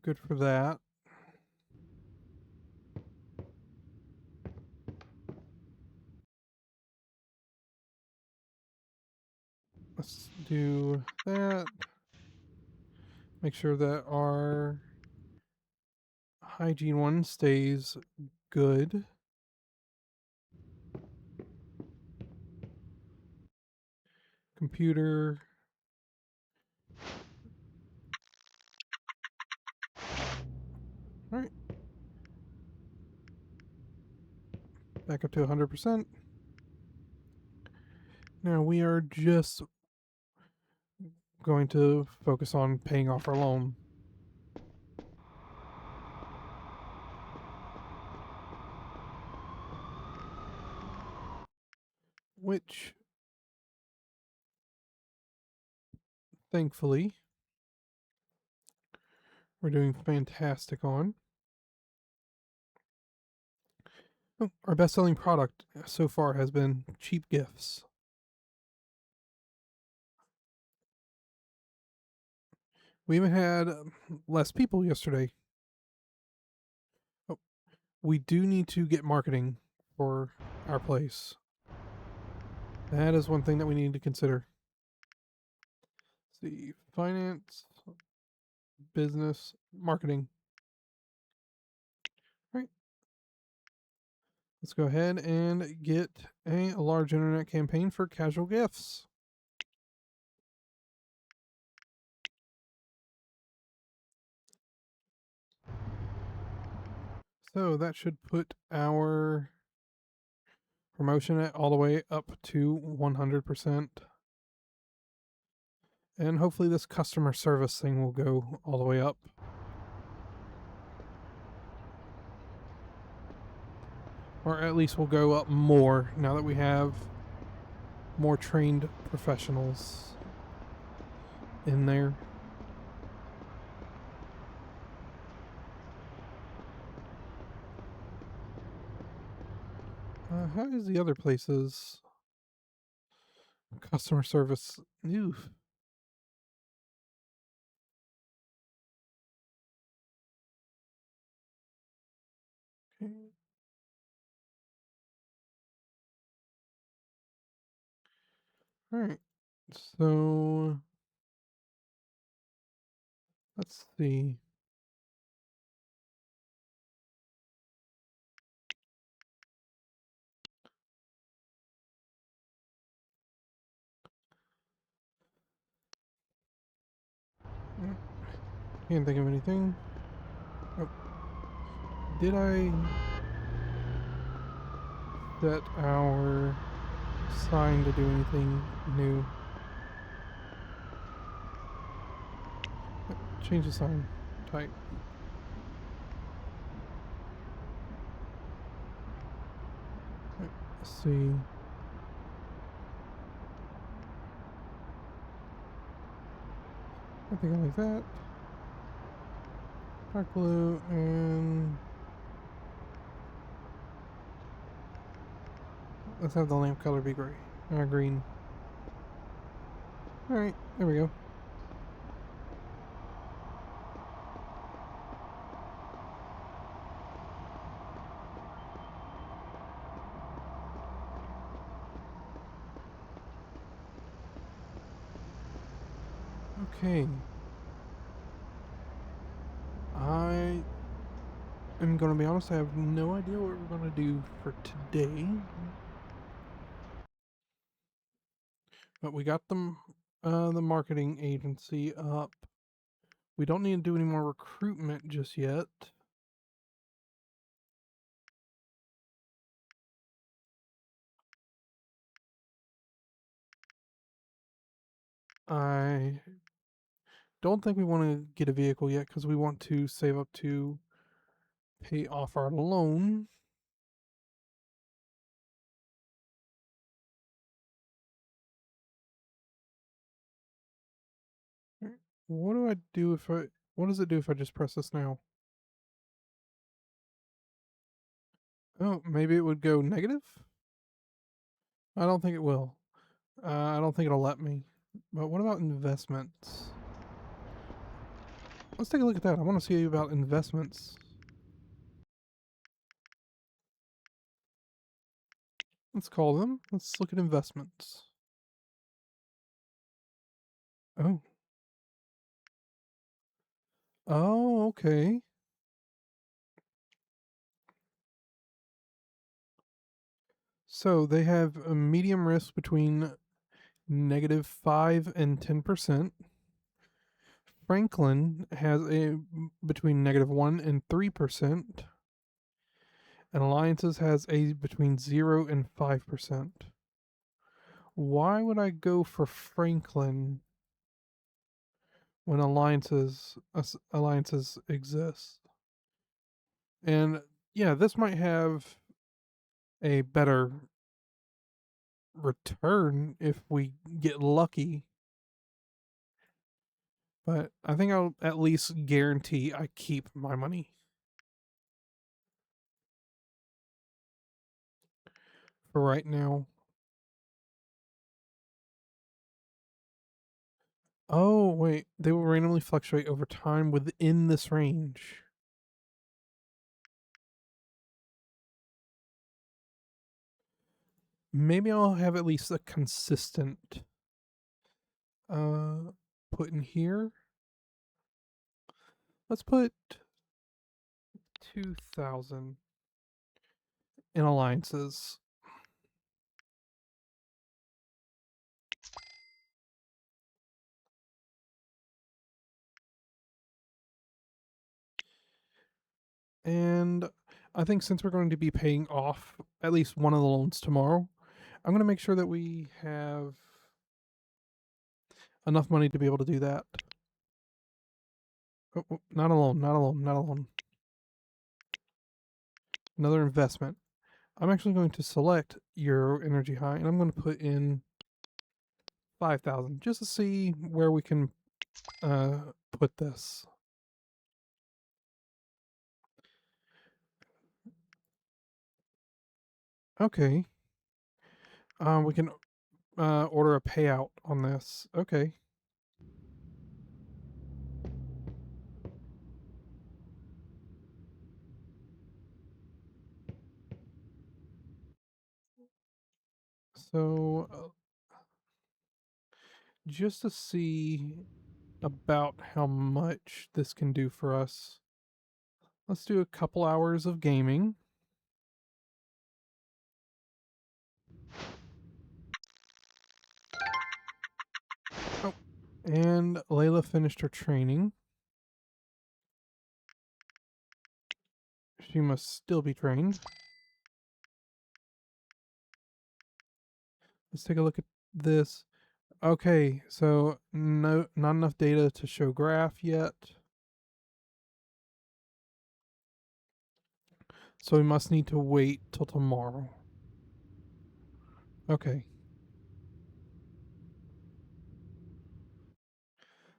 Good for that. Let's do that. Make sure that our hygiene one stays good. Computer. All right. Back up to 100%. Now we are just going to focus on paying off our loan. Which, thankfully, we're doing fantastic on. Oh, our best-selling product so far has been cheap gifts. We even had less people yesterday. Oh, we do need to get marketing for our place. That is one thing that we need to consider. Let's see, finance, business, marketing. All right. Let's go ahead and get a large internet campaign for casual gifts. So that should put our promotion at all the way up to 100%. And hopefully this customer service thing will go all the way up. Or at least will go up more now that we have more trained professionals in there. How is the other places? Customer service. Oof. Okay. All right. So let's see. Can't think of anything. Oh. Did I set our sign to do anything new? Change the sign type. Let's see. I think I like that. Dark blue and let's have the lamp color be gray. Green. Alright, there we go. Okay. I am going to be honest, I have no idea what we're going to do for today. But we got the marketing agency up. We don't need to do any more recruitment just yet. I don't think we want to get a vehicle yet because we want to save up to pay off our loan. What do I do if I... What does it do if I just press this now? Oh, maybe it would go negative? I don't think it will. I don't think it'll let me. But what about investments? Let's take a look at that. I want to see about investments. Let's call them. Let's look at investments. Oh. Oh, okay. So they have a medium risk between -5 and 10%. Franklin has a between -1 and 3%. And Alliances has a between 0 and 5%. Why would I go for Franklin when alliances exist? And yeah, this might have a better return if we get lucky. But I think I'll at least guarantee I keep my money. For right now. Oh, wait. They will randomly fluctuate over time within this range. Maybe I'll have at least a consistent put in here. Let's put 2,000 in alliances. And I think since we're going to be paying off at least one of the loans tomorrow, I'm going to make sure that we have enough money to be able to do that. Oh, not a loan, not a loan, not a loan. Another investment. I'm actually going to select Euro Energy High, and I'm going to put in 5,000 just to see where we can put this. Okay. We can order a payout on this. Okay. So, just to see about how much this can do for us, let's do a couple hours of gaming. Oh, and Layla finished her training. She must still be trained. Let's take a look at this. Okay, so no, not enough data to show graph yet. So we must need to wait till tomorrow. Okay.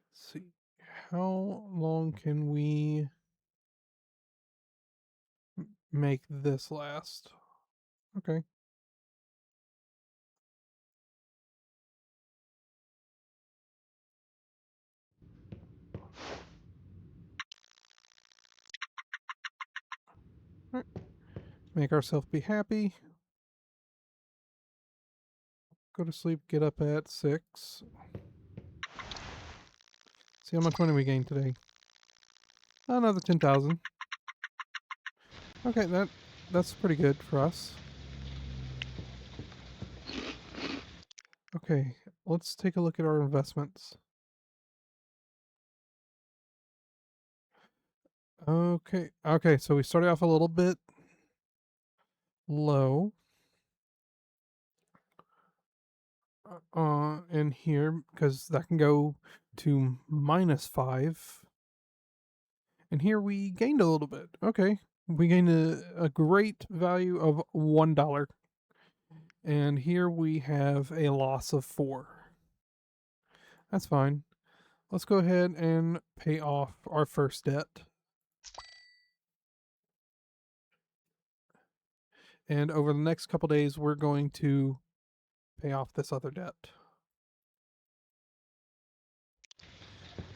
Let's see. How long can we make this last? Okay. All right. Make ourselves be happy. Go to sleep, get up at 6. See how much money we gain today. Another 10,000. Okay, that's pretty good for us. Okay, let's take a look at our investments. Okay, so we started off a little bit low. In here, because that can go to -5. And here we gained a little bit. Okay, we gained a great value of $1. And here we have a loss of 4. That's fine. Let's go ahead and pay off our first debt. And over the next couple days, we're going to pay off this other debt.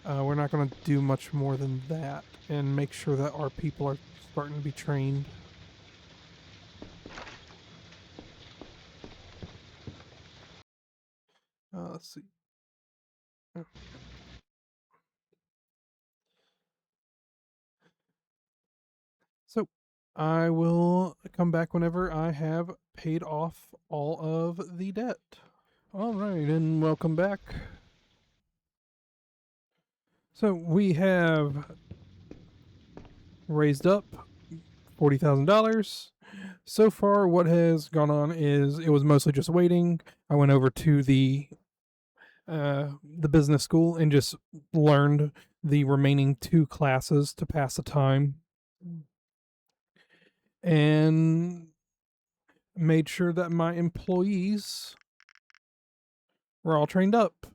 We're not going to do much more than that and make sure that our people are starting to be trained. Let's see. So I will come back whenever I have paid off all of the debt. All right, and welcome back. So we have raised up $40,000. So far, what has gone on is it was mostly just waiting. I went over to the business school and just learned the remaining 2 classes to pass the time, and made sure that my employees were all trained up.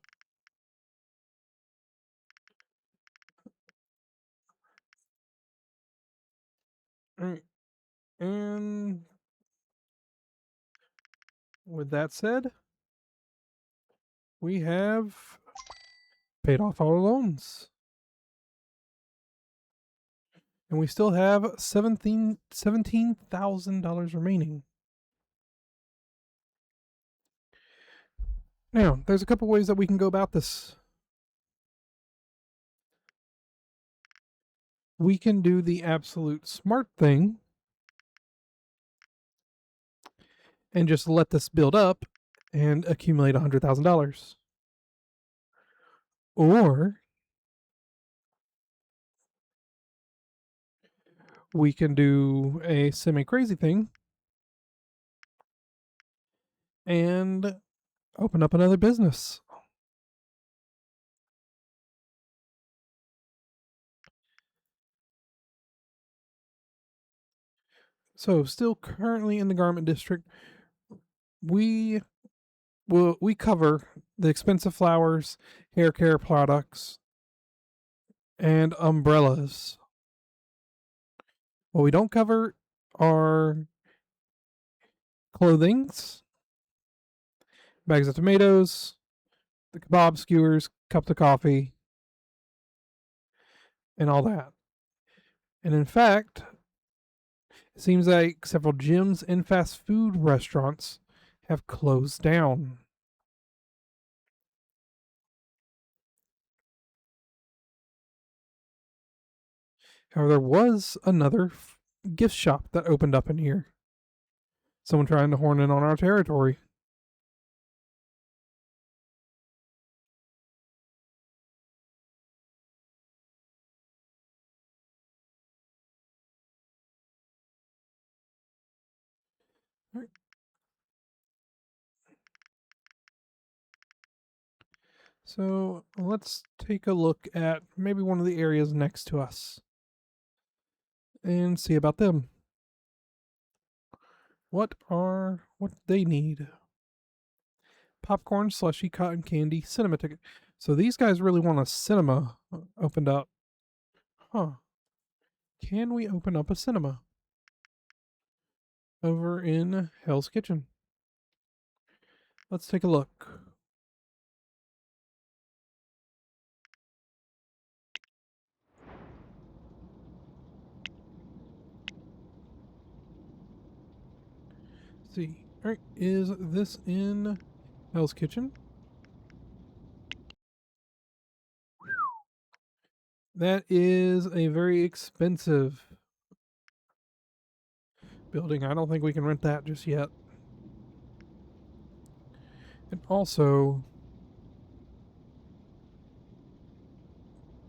All right. And with that said, we have paid off our loans. And we still have $17,000 remaining. Now, there's a couple ways that we can go about this. We can do the absolute smart thing and just let this build up and accumulate $100,000. Or we can do a semi-crazy thing and open up another business. So, still currently in the garment district, we cover the expensive flowers, hair care products, and umbrellas. What we don't cover are clothings, bags of tomatoes, the kebab skewers, cups of coffee, and all that. And in fact, it seems like several gyms and fast food restaurants have closed down. However, there was another gift shop that opened up in here. Someone trying to horn in on our territory. Alright. So let's take a look at maybe one of the areas next to us and see about them. What they need? Popcorn, slushy, cotton candy, cinema ticket. So these guys really want a cinema opened up. Huh. Can we open up a cinema? Over in Hell's Kitchen. Let's take a look. See. Alright, is this in Hell's Kitchen? That is a very expensive building. I don't think we can rent that just yet. And also,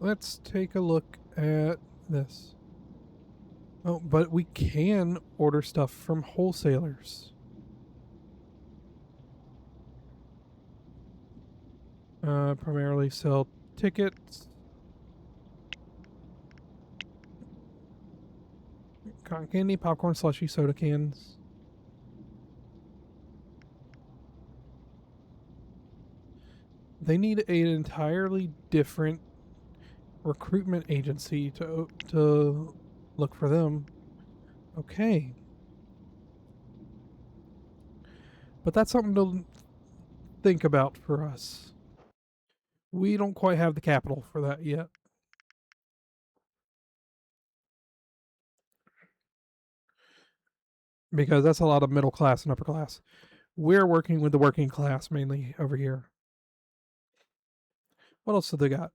let's take a look at this. Oh, but we can order stuff from wholesalers. Primarily sell tickets. Cotton candy, popcorn, slushy, soda cans. They need an entirely different recruitment agency to look for them. Okay. But that's something to think about for us. We don't quite have the capital for that yet. Because that's a lot of middle class and upper class. We're working with the working class mainly over here. What else do they got?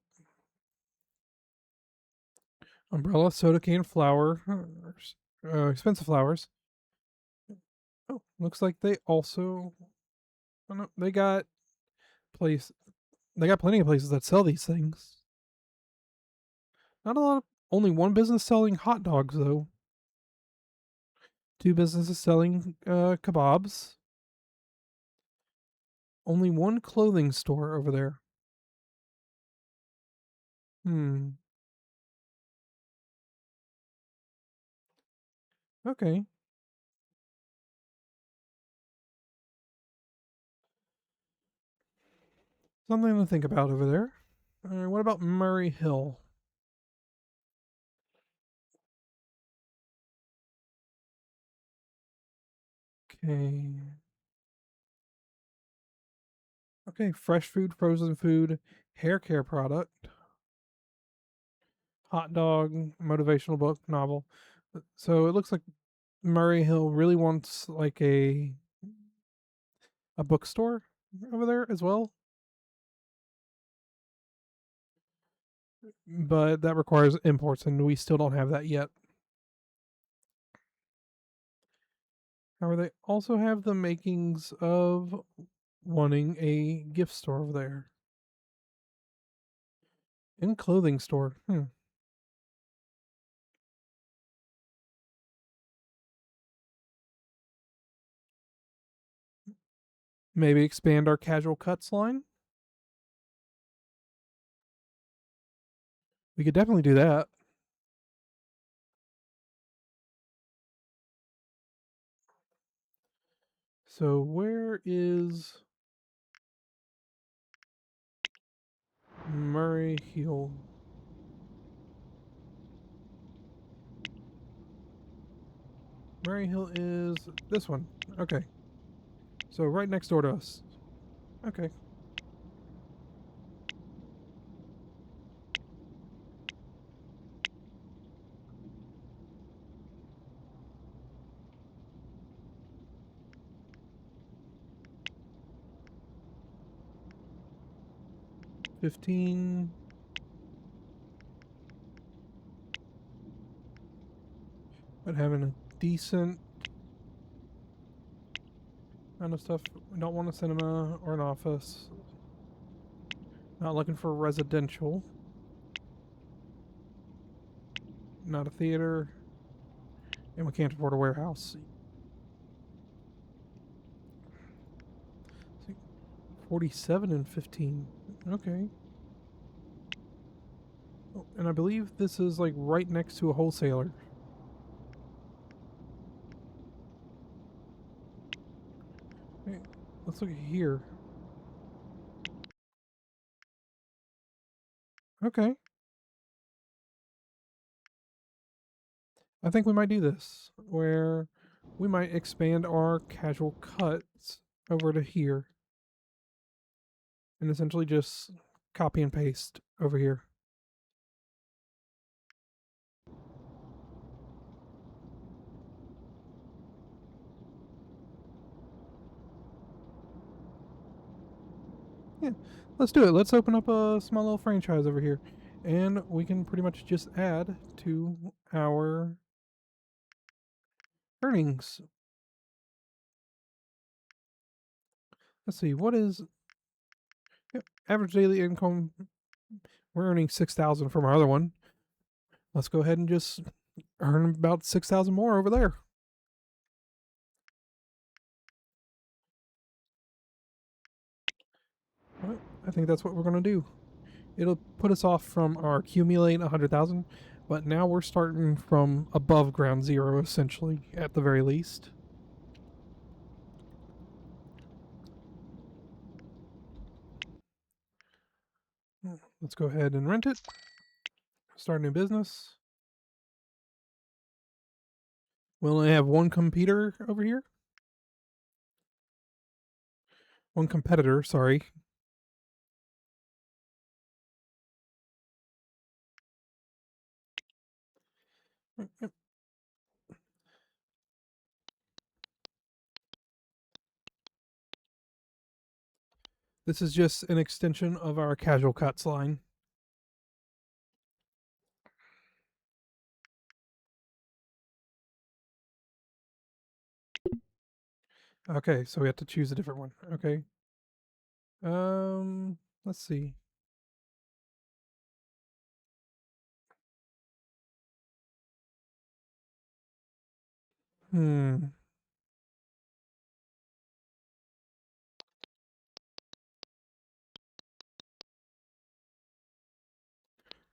Umbrella, soda can, flour, expensive flowers. Oh, looks like they also. Oh no, they got They got plenty of places that sell these things. Not a lot of. Only one business selling hot dogs though. Two businesses selling kebabs. Only one clothing store over there. Okay. Something to think about over there. What about Murray Hill? Okay. Okay, fresh food, frozen food, hair care product, hot dog, motivational book, novel. So it looks like Murray Hill really wants like a bookstore over there as well. But that requires imports, and we still don't have that yet. However, they also have the makings of wanting a gift store over there. And clothing store. Maybe expand our casual cuts line. We could definitely do that. So where is Murray Hill? Murray Hill is this one. Okay. So right next door to us. Okay. $15. But having a decent amount of stuff. We don't want a cinema or an office. Not looking for residential. Not a theater. And we can't afford a warehouse. 47 and 15. Okay. Oh, and I believe this is like right next to a wholesaler. Hey, let's look at here. Okay. I think we might do this, where we might expand our casual cuts over to here. And essentially just copy and paste over here. Yeah, let's do it. Let's open up a small little franchise over here. And we can pretty much just add to our earnings. Let's see, what is average daily income? We're earning 6,000 from our other one. Let's go ahead and just earn about 6,000 more over there. Well, I think that's what we're going to do. It'll put us off from our accumulate 100,000, but now we're starting from above ground zero, essentially, at the very least. Let's go ahead and rent it. Start a new business. We only have one competitor over here. One competitor, sorry. This is just an extension of our casual cuts line. Okay, so we have to choose a different one. Okay. Let's see. Hmm.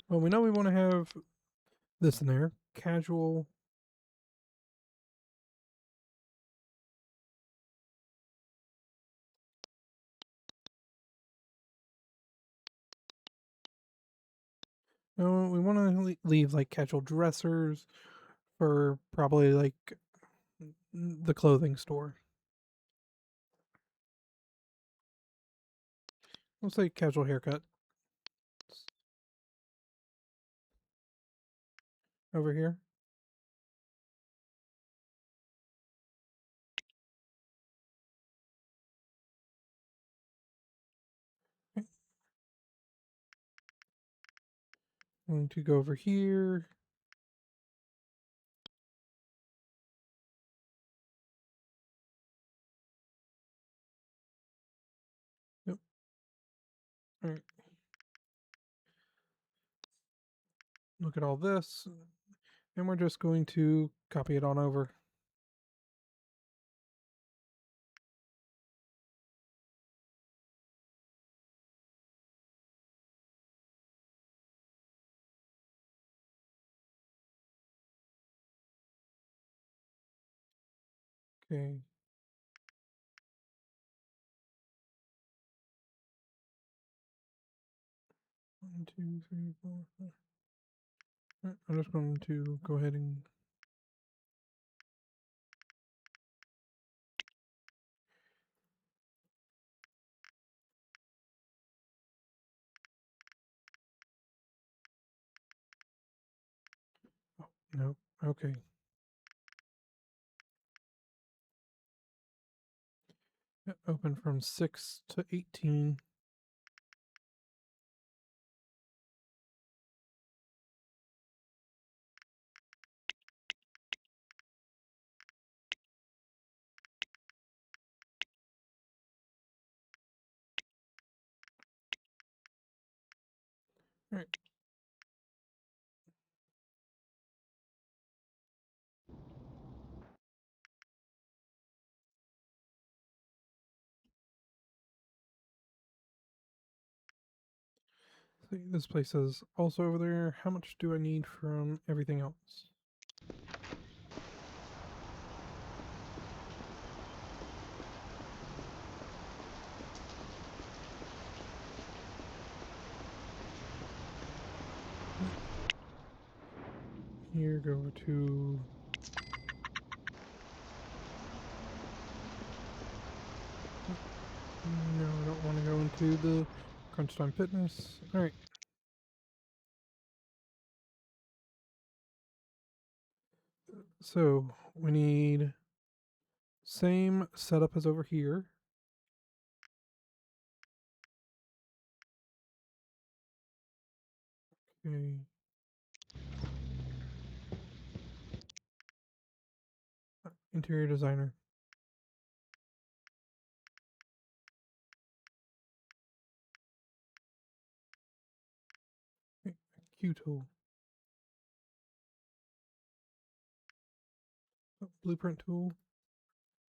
Well, we know we want to have this in there. Casual. No, we want to leave like casual dressers for probably like the clothing store. We'll say casual haircut over here. Okay. Going to go over here. Yep. All right. Look at all this. And we're just going to copy it on over. Okay. One, two, three, four, five. All right, I'm just going to go ahead and no. Okay. Open from 6 to 18. All right. See, this place is also over there. How much do I need from everything else? Here, go over to... No, I don't want to go into the Crunch Time Fitness. Alright. So, we need same setup as over here. Okay. Interior designer. Q tool. Blueprint tool.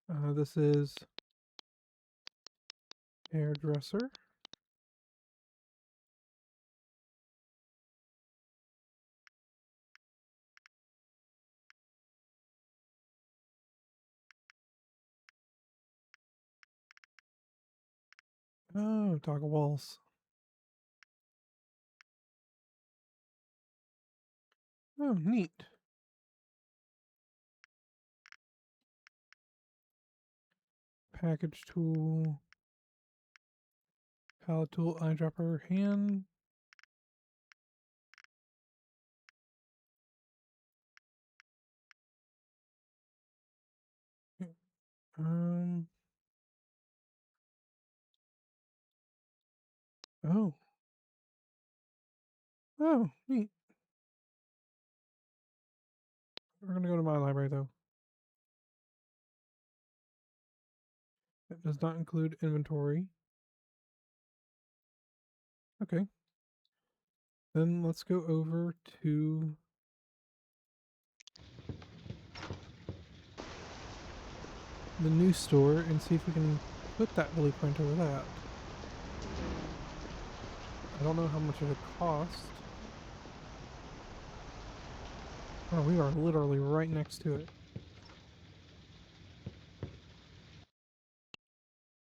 This is hairdresser. Oh, toggle walls. Oh, neat. Package tool. Palette tool, eyedropper, hand. Um. Oh. Oh, neat. We're gonna go to my library though. It does not include inventory. Okay. Then let's go over to the new store and see if we can put that blueprint over that. I don't know how much it would cost. Oh, we are literally right next to it.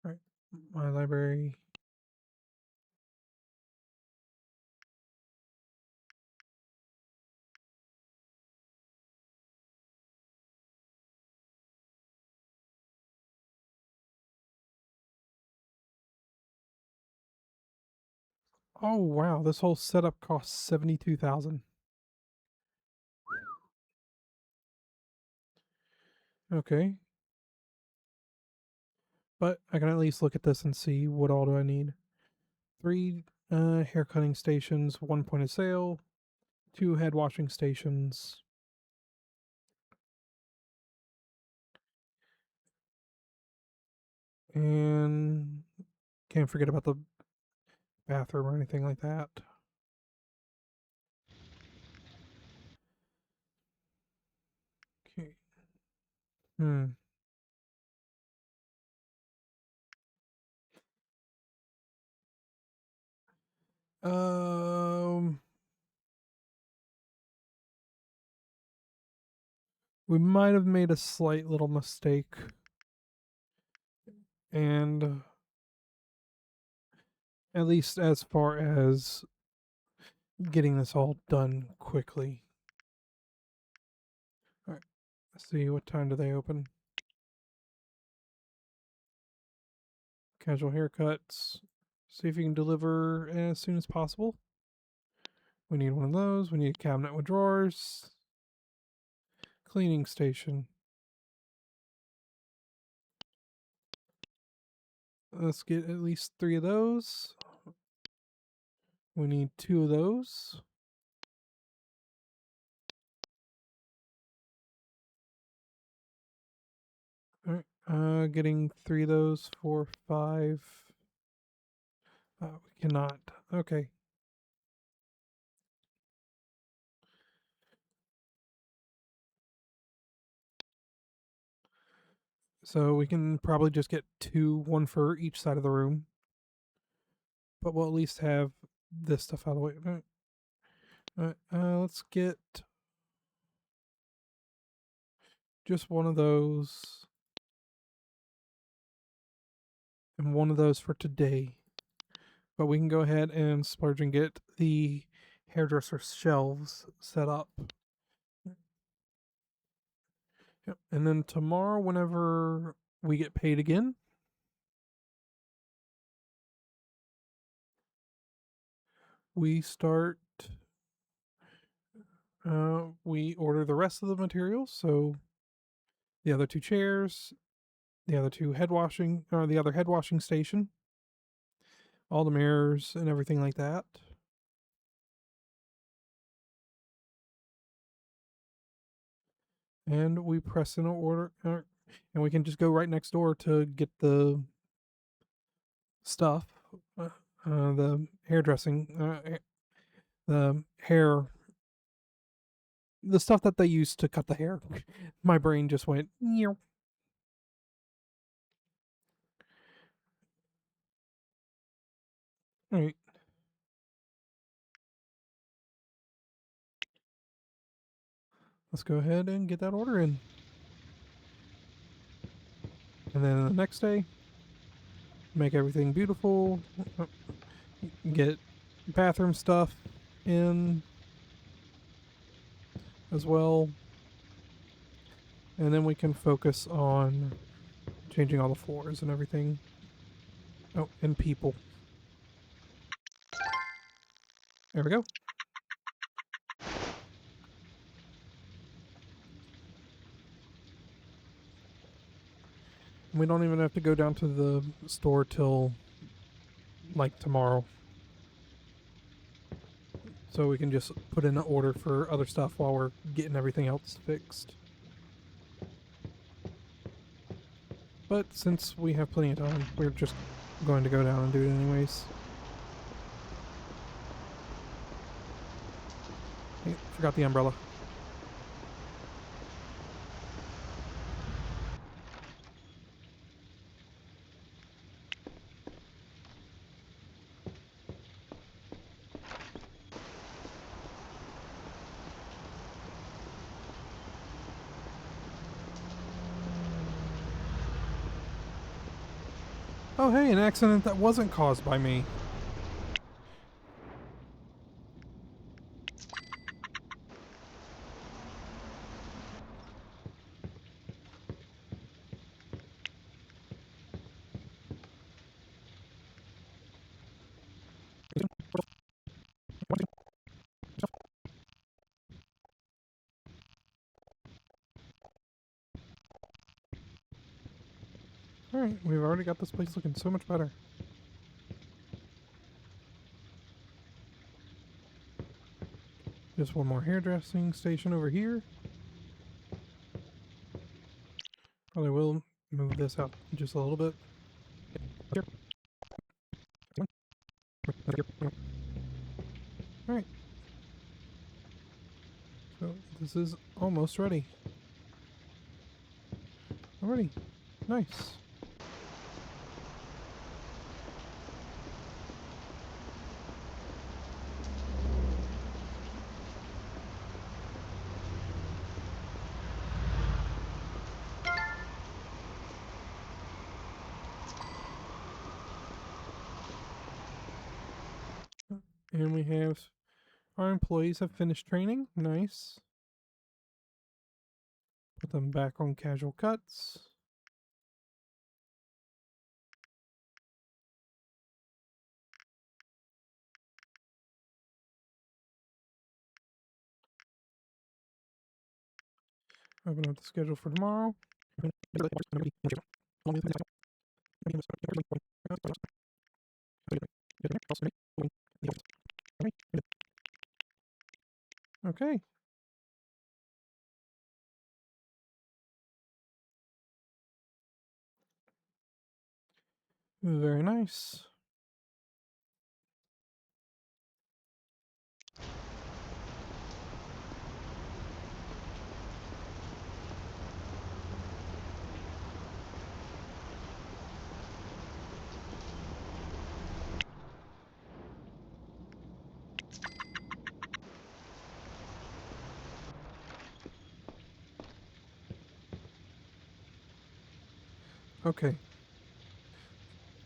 Alright, my library. Oh wow, this whole setup costs 72,000. Okay. But I can at least look at this and see what all do I need. 3 hair cutting stations, 1 point of sale, 2 head washing stations. And can't forget about the bathroom or anything like that. Okay. Um, we might have made a slight little mistake. And at least as far as getting this all done quickly. All right. Let's see, what time do they open? Casual haircuts. See if you can deliver as soon as possible. We need one of those. We need a cabinet with drawers. Cleaning station. Let's get at least 3 of those. We need 2 of those. All right. Getting 3 of those for 5. We cannot. Okay. So we can probably just get 2, 1 for each side of the room. But we'll at least have this stuff out of the way. Let's get just one of those and one of those for today. But we can go ahead and splurge and get the hairdresser shelves set up. Yep. And then tomorrow, whenever we get paid again, we start. We order the rest of the materials. So the other two chairs, the other head washing station, all the mirrors and everything like that. And we press in an order, and we can just go right next door to get the stuff, the hairdressing, the hair, the stuff that they use to cut the hair. My brain just went, Meow. All right. Let's go ahead and get that order in. And then the next day, make everything beautiful, get bathroom stuff in as well. And then we can focus on changing all the floors and everything. Oh, and people. There we go. We don't even have to go down to the store till like tomorrow. So we can just put in an order for other stuff while we're getting everything else fixed. But since we have plenty of time, we're just going to go down and do it anyways. Hey, forgot the umbrella. Oh hey, an accident that wasn't caused by me. Alright, we've already got this place looking so much better. Just one more hairdressing station over here. Probably will move this out just a little bit. Alright. So this is almost ready. Already. Nice. And we have our employees have finished training. Nice. Put them back on casual cuts. Open up the schedule for tomorrow. Okay. Very nice. Okay.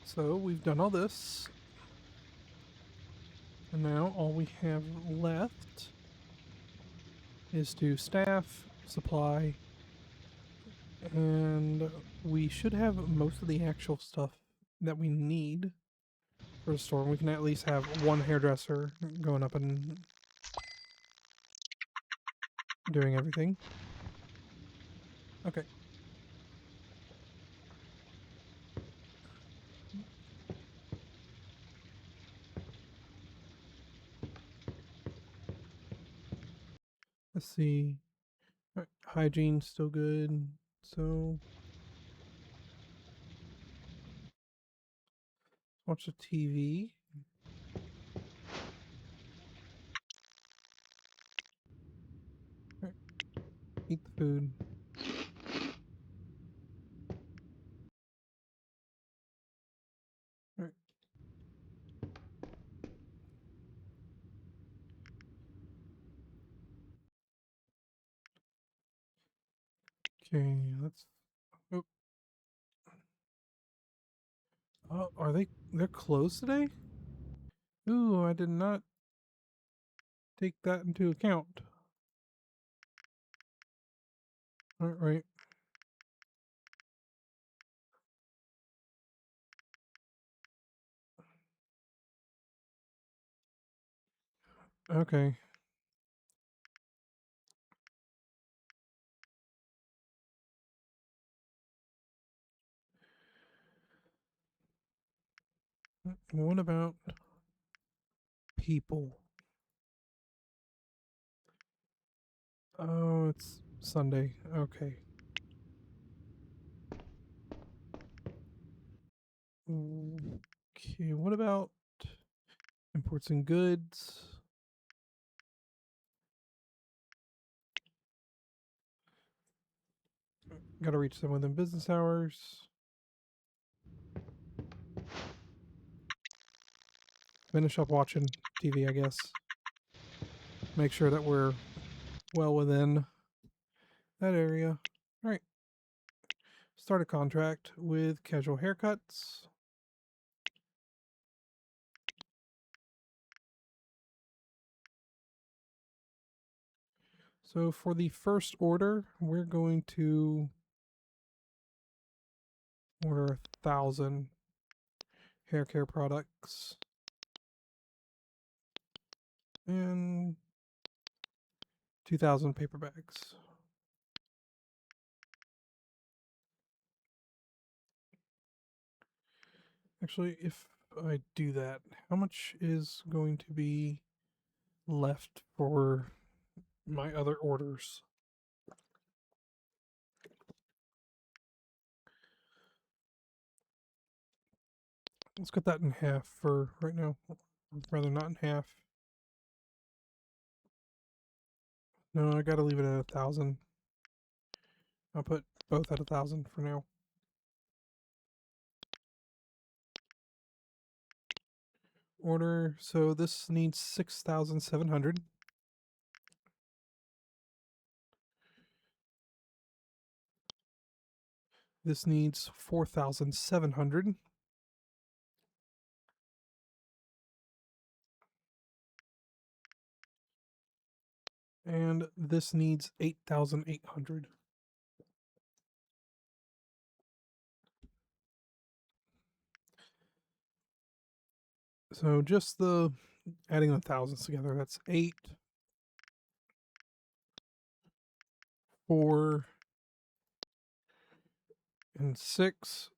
So we've done all this. And now all we have left is to staff, supply, and we should have most of the actual stuff that we need for the store. We can at least have one hairdresser going up and doing everything. Okay. Let's see. All right. Hygiene's still good. So watch the TV. All right. Eat the food. All right. Okay. Let's. Oh, are they're closed today? Ooh, I did not take that into account. All right. Okay. What about people? Oh, it's Sunday. Okay. Okay, what about imports and goods? Gotta reach them within business hours. Finish up watching TV, I guess. Make sure that we're well within that area. All right. Start a contract with casual haircuts. So for the first order, we're going to order 1,000 hair care products and 2,000 paper bags. Actually, if I do that, how much is going to be left for my other orders? Let's cut that in half for right now. Rather not in half. No, I gotta leave it at 1,000. I'll put both at 1,000 for now. Order, so this needs 6,700. This needs 4,700. And this needs 8,800. So just the adding the thousands together, that's 8, 4, and 6,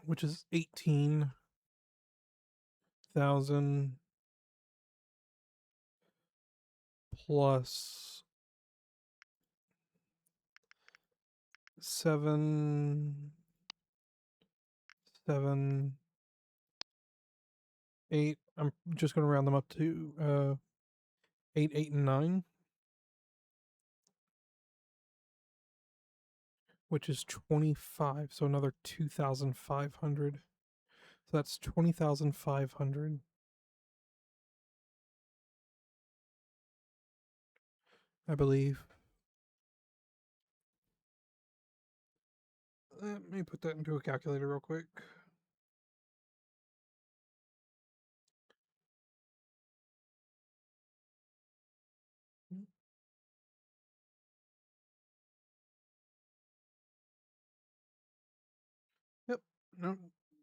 which is 18,000 plus 7, 7, 8. I'm just going to round them up to 8, 8, and 9, which is 25. So another 2,500. So that's 20,500. I believe. Let me put that into a calculator real quick. Yep. No,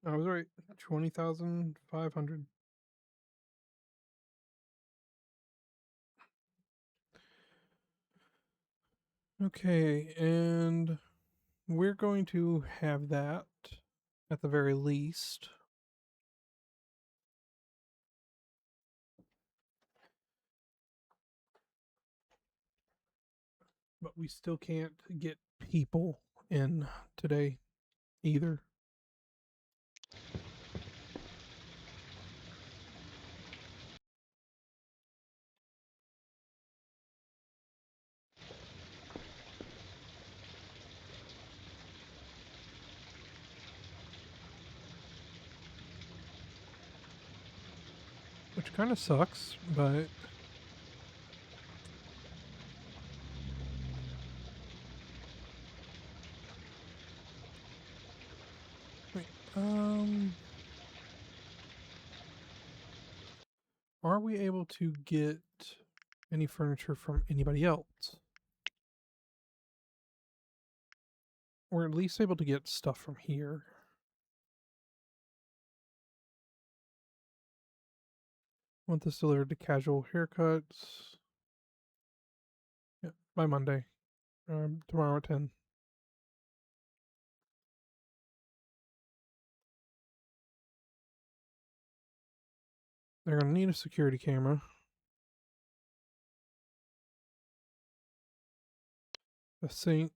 I was right. 20,500. Okay, and we're going to have that at the very least. But we still can't get people in today either. Which kind of sucks, but wait, are we able to get any furniture from anybody else? We're at least able to get stuff from here. Want this delivered to Casual Haircuts. Yeah, by Monday. Tomorrow at 10. They're going to need a security camera. A sink.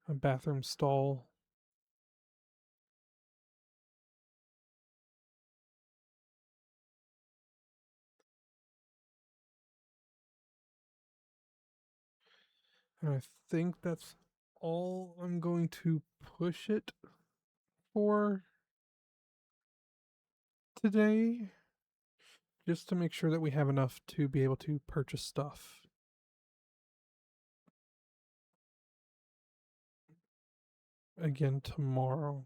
A bathroom stall. And I think that's all I'm going to push it for today. Just to make sure that we have enough to be able to purchase stuff. Again tomorrow.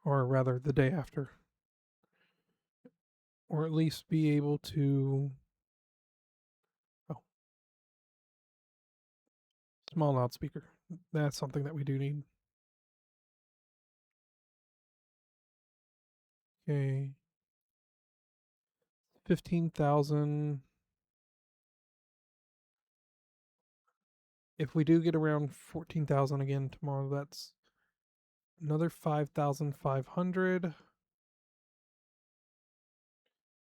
Or rather, the day after. Or at least be able to. Oh. Small loudspeaker. That's something that we do need. Okay. 15,000. If we do get around 14,000 again tomorrow, that's another 5,500.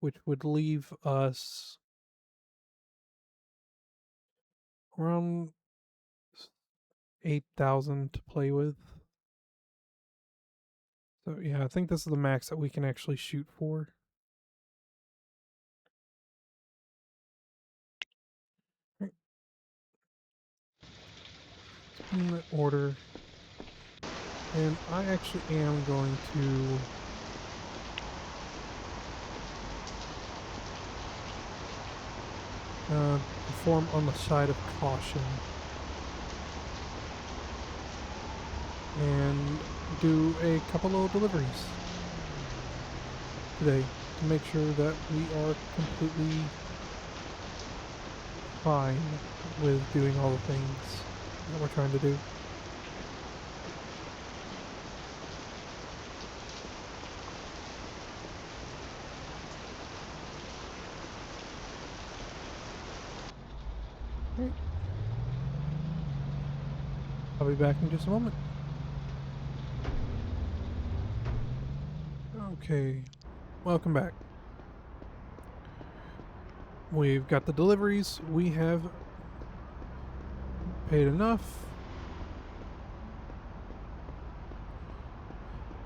Which would leave us around 8,000 to play with. So yeah, I think this is the max that we can actually shoot for. Right. In that order. And I actually am going to perform on the side of caution and do a couple of deliveries today to make sure that we are completely fine with doing all the things that we're trying to do. Right. I'll be back in just a moment. Okay, welcome back. We've got the deliveries. We have paid enough.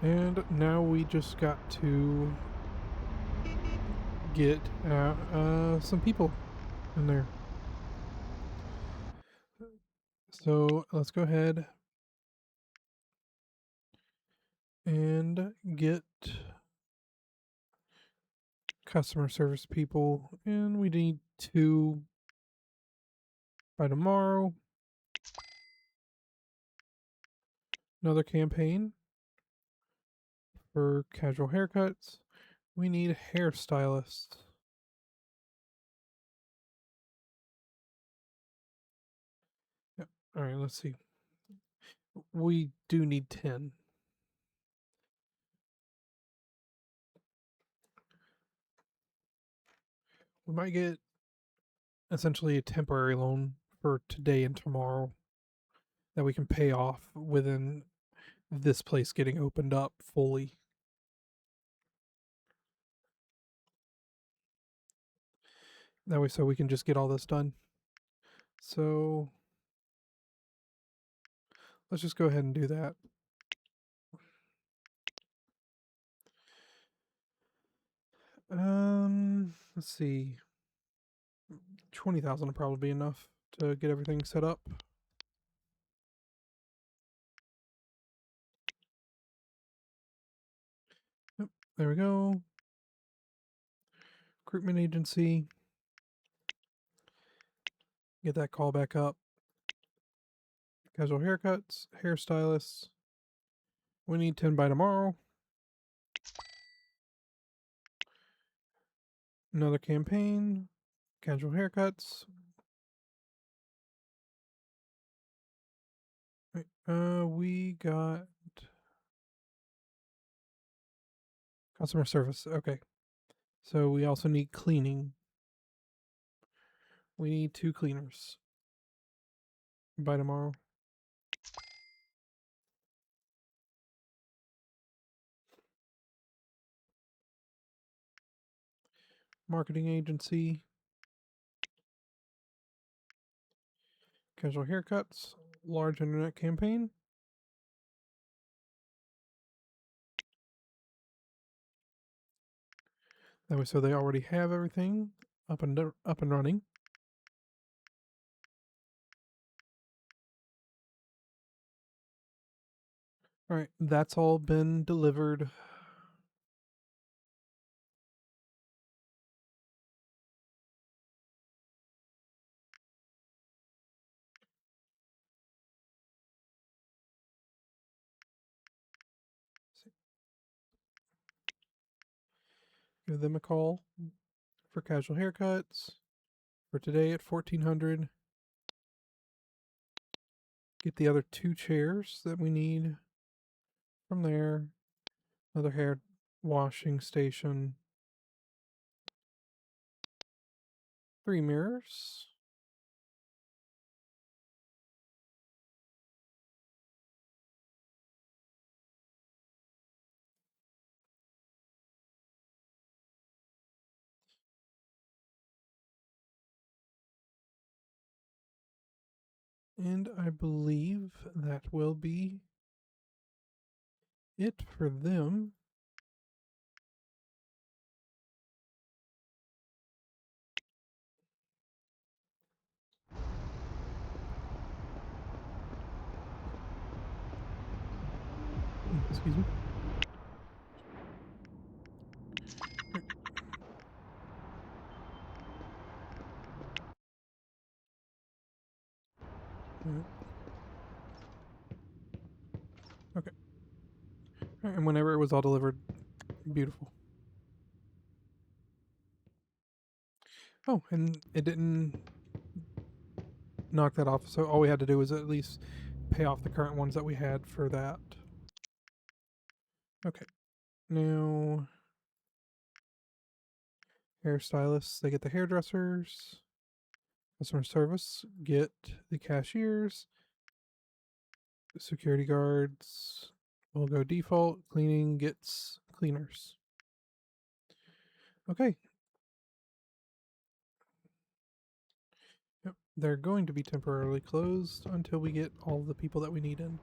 And now we just got to get some people in there. So let's go ahead and get customer service people, and we need 2 by tomorrow. Another campaign for casual haircuts. We need hairstylists. Yep. All right, let's see. We do need 10. We might get essentially a temporary loan for today and tomorrow that we can pay off within this place getting opened up fully. That way, so we can just get all this done. So let's just go ahead and do that. Let's see. 20,000 will probably be enough to get everything set up. Yep, there we go. Recruitment agency. Get that call back up. Casual haircuts, hairstylists. We need 10 by tomorrow. Another campaign. Casual haircuts. We got customer service. Okay. So we also need cleaning. We need 2 cleaners by tomorrow. Marketing agency. Casual haircuts. Large internet campaign. That way, so they already have everything up and running. All right, that's all been delivered. Give them a call for casual haircuts for today at 1400. Get the other 2 chairs that we need from there. Another hair washing station. 3 mirrors. And I believe that will be it for them. Excuse me. Okay. And whenever it was all delivered, beautiful. Oh, and it didn't knock that off. So all we had to do was at least pay off the current ones that we had for that. Okay. Now, hairstylists, they get the hairdressers. Customer service, get the cashiers. Security guards will go default. Cleaning gets cleaners. Okay. Yep. They're going to be temporarily closed until we get all the people that we need in.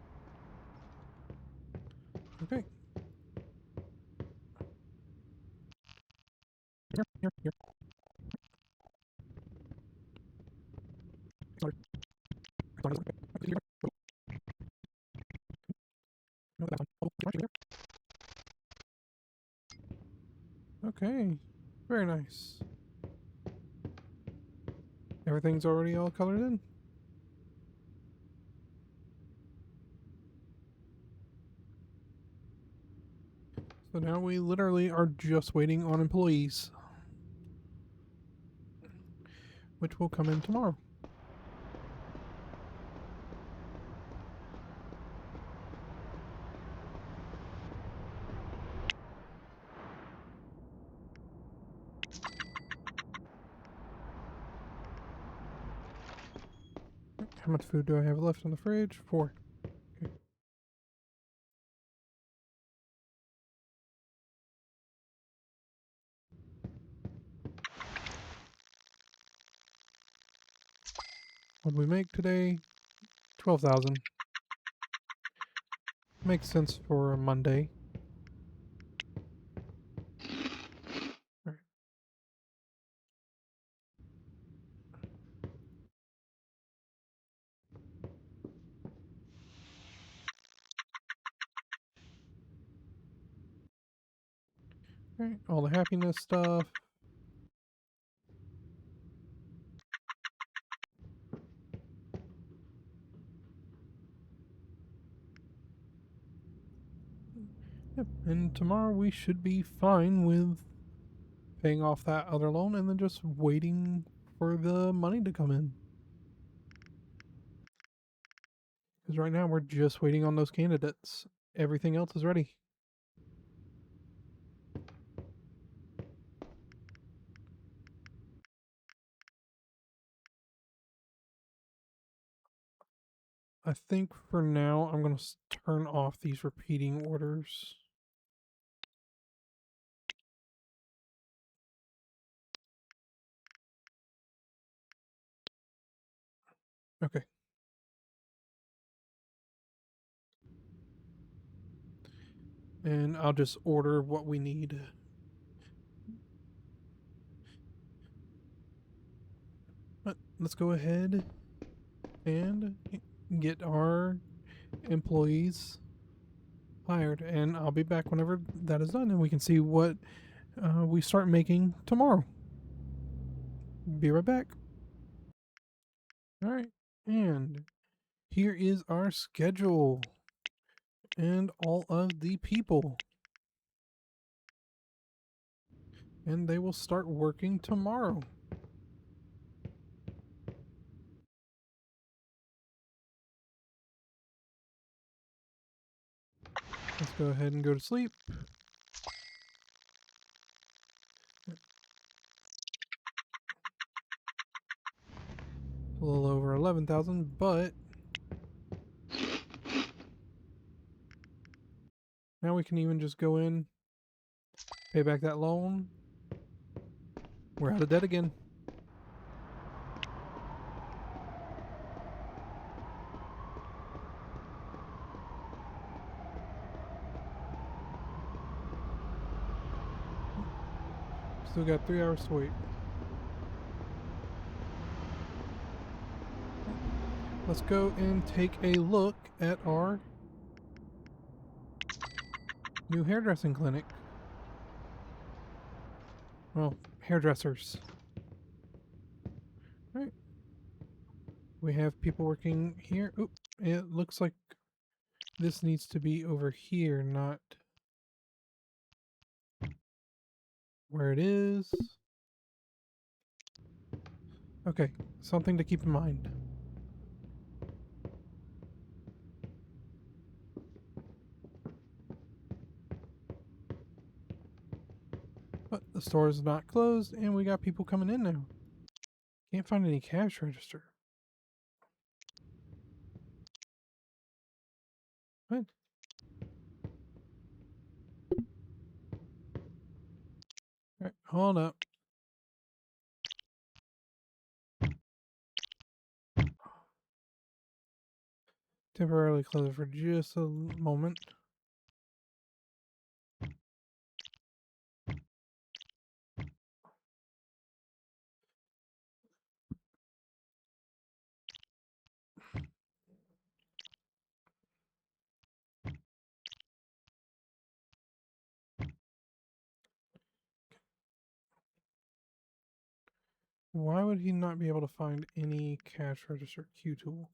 Okay. Here. Sorry. Okay. Very nice. Everything's already all colored in. So now we literally are just waiting on employees, which will come in tomorrow. How much food do I have left in the fridge? 4. Okay. What did we make today? 12,000. Makes sense for a Monday. All right, all the happiness stuff. Yep, and tomorrow we should be fine with paying off that other loan and then just waiting for the money to come in. Because right now we're just waiting on those candidates. Everything else is ready. I think for now I'm going to turn off these repeating orders. Okay. And I'll just order what we need. But let's go ahead and get our employees hired, and I'll be back whenever that is done and we can see what we start making tomorrow. Be right back. All right, and here is our schedule and all of the people, and they will start working tomorrow. Let's go ahead and go to sleep. A little over 11,000, but now we can even just go in, pay back that loan. We're out of debt again. Still got 3 hours to wait. Let's go and take a look at our new hairdressing clinic. Well, hairdressers. Right. We have people working here. Oop, it looks like this needs to be over here, not where it is. Okay, something to keep in mind. But the store is not closed, and we got people coming in now. Can't find any cash register. What? Alright, hold up. Temporarily closed for just a moment. Why would he not be able to find any cash register Q tool?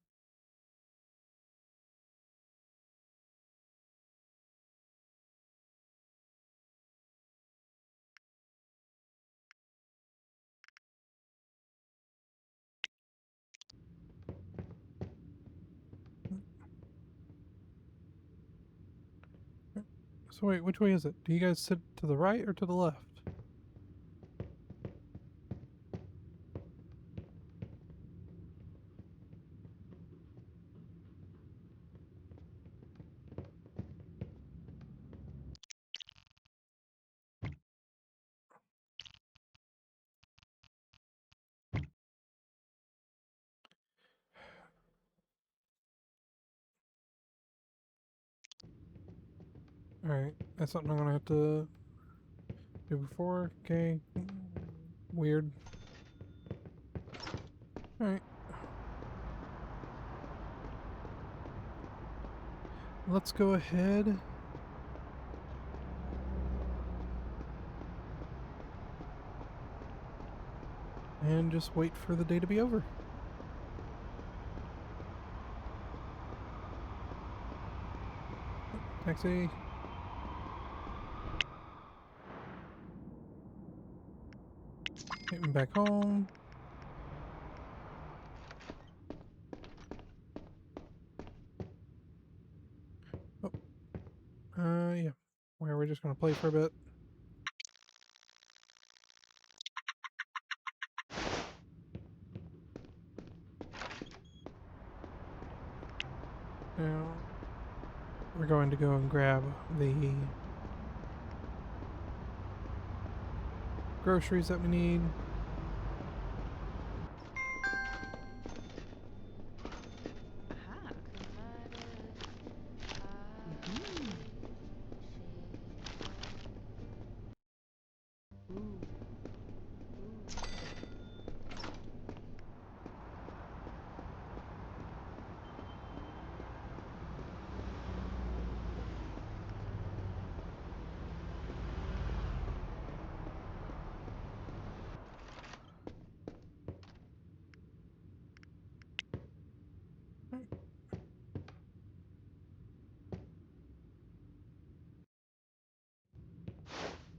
So wait, which way is it? Do you guys sit to the right or to the left? Alright, that's something I'm gonna have to do before. Okay. Weird. Alright. Let's go ahead and just wait for the day to be over. Taxi. Getting back home. Oh. Yeah. Where are we just gonna play for a bit? Now we're going to go and grab the groceries that we need.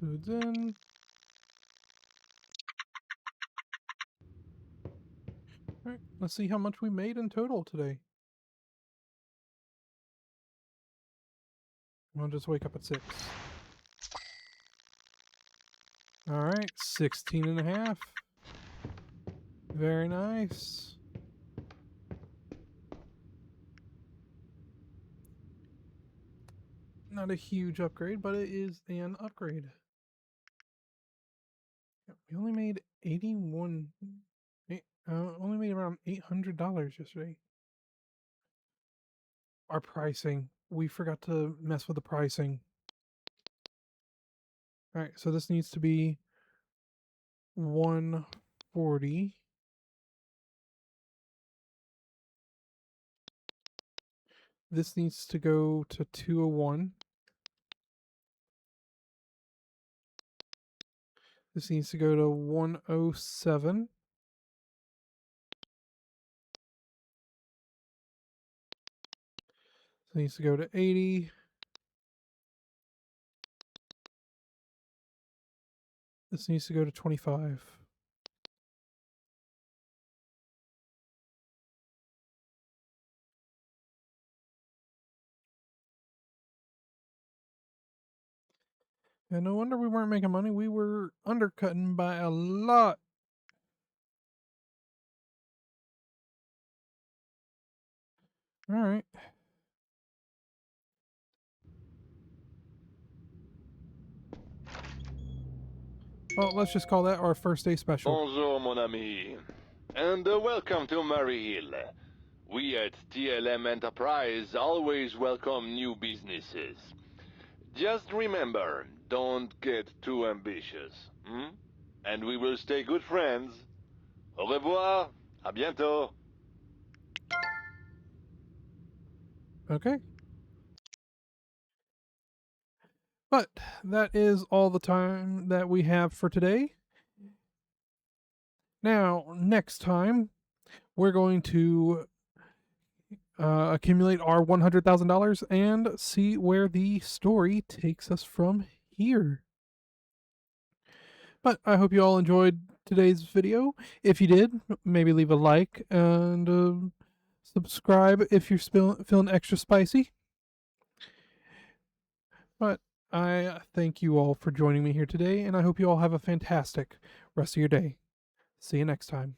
Food's in. Alright, let's see how much we made in total today. I'll just wake up at 6. Alright, 16.5. Very nice. Not a huge upgrade, but it is an upgrade. We only made 81. Only made around $800 yesterday. Our pricing. We forgot to mess with the pricing. Alright, so this needs to be 140. This needs to go to 201. This needs to go to 107. This needs to go to 80. This needs to go to 25. And no wonder we weren't making money. We were undercutting by a lot. All right. Well, let's just call that our first day special. Bonjour, mon ami, and welcome to Murray Hill. We at TLM Enterprise always welcome new businesses. Just remember, don't get too ambitious, and we will stay good friends. Au revoir, à bientôt. Okay. But that is all the time that we have for today. Now, next time, we're going to accumulate our $100,000 and see where the story takes us from here. But I hope you all enjoyed today's video. If you did, maybe leave a like and subscribe if you're feeling extra spicy. But I thank you all for joining me here today, and I hope you all have a fantastic rest of your day. See you next time.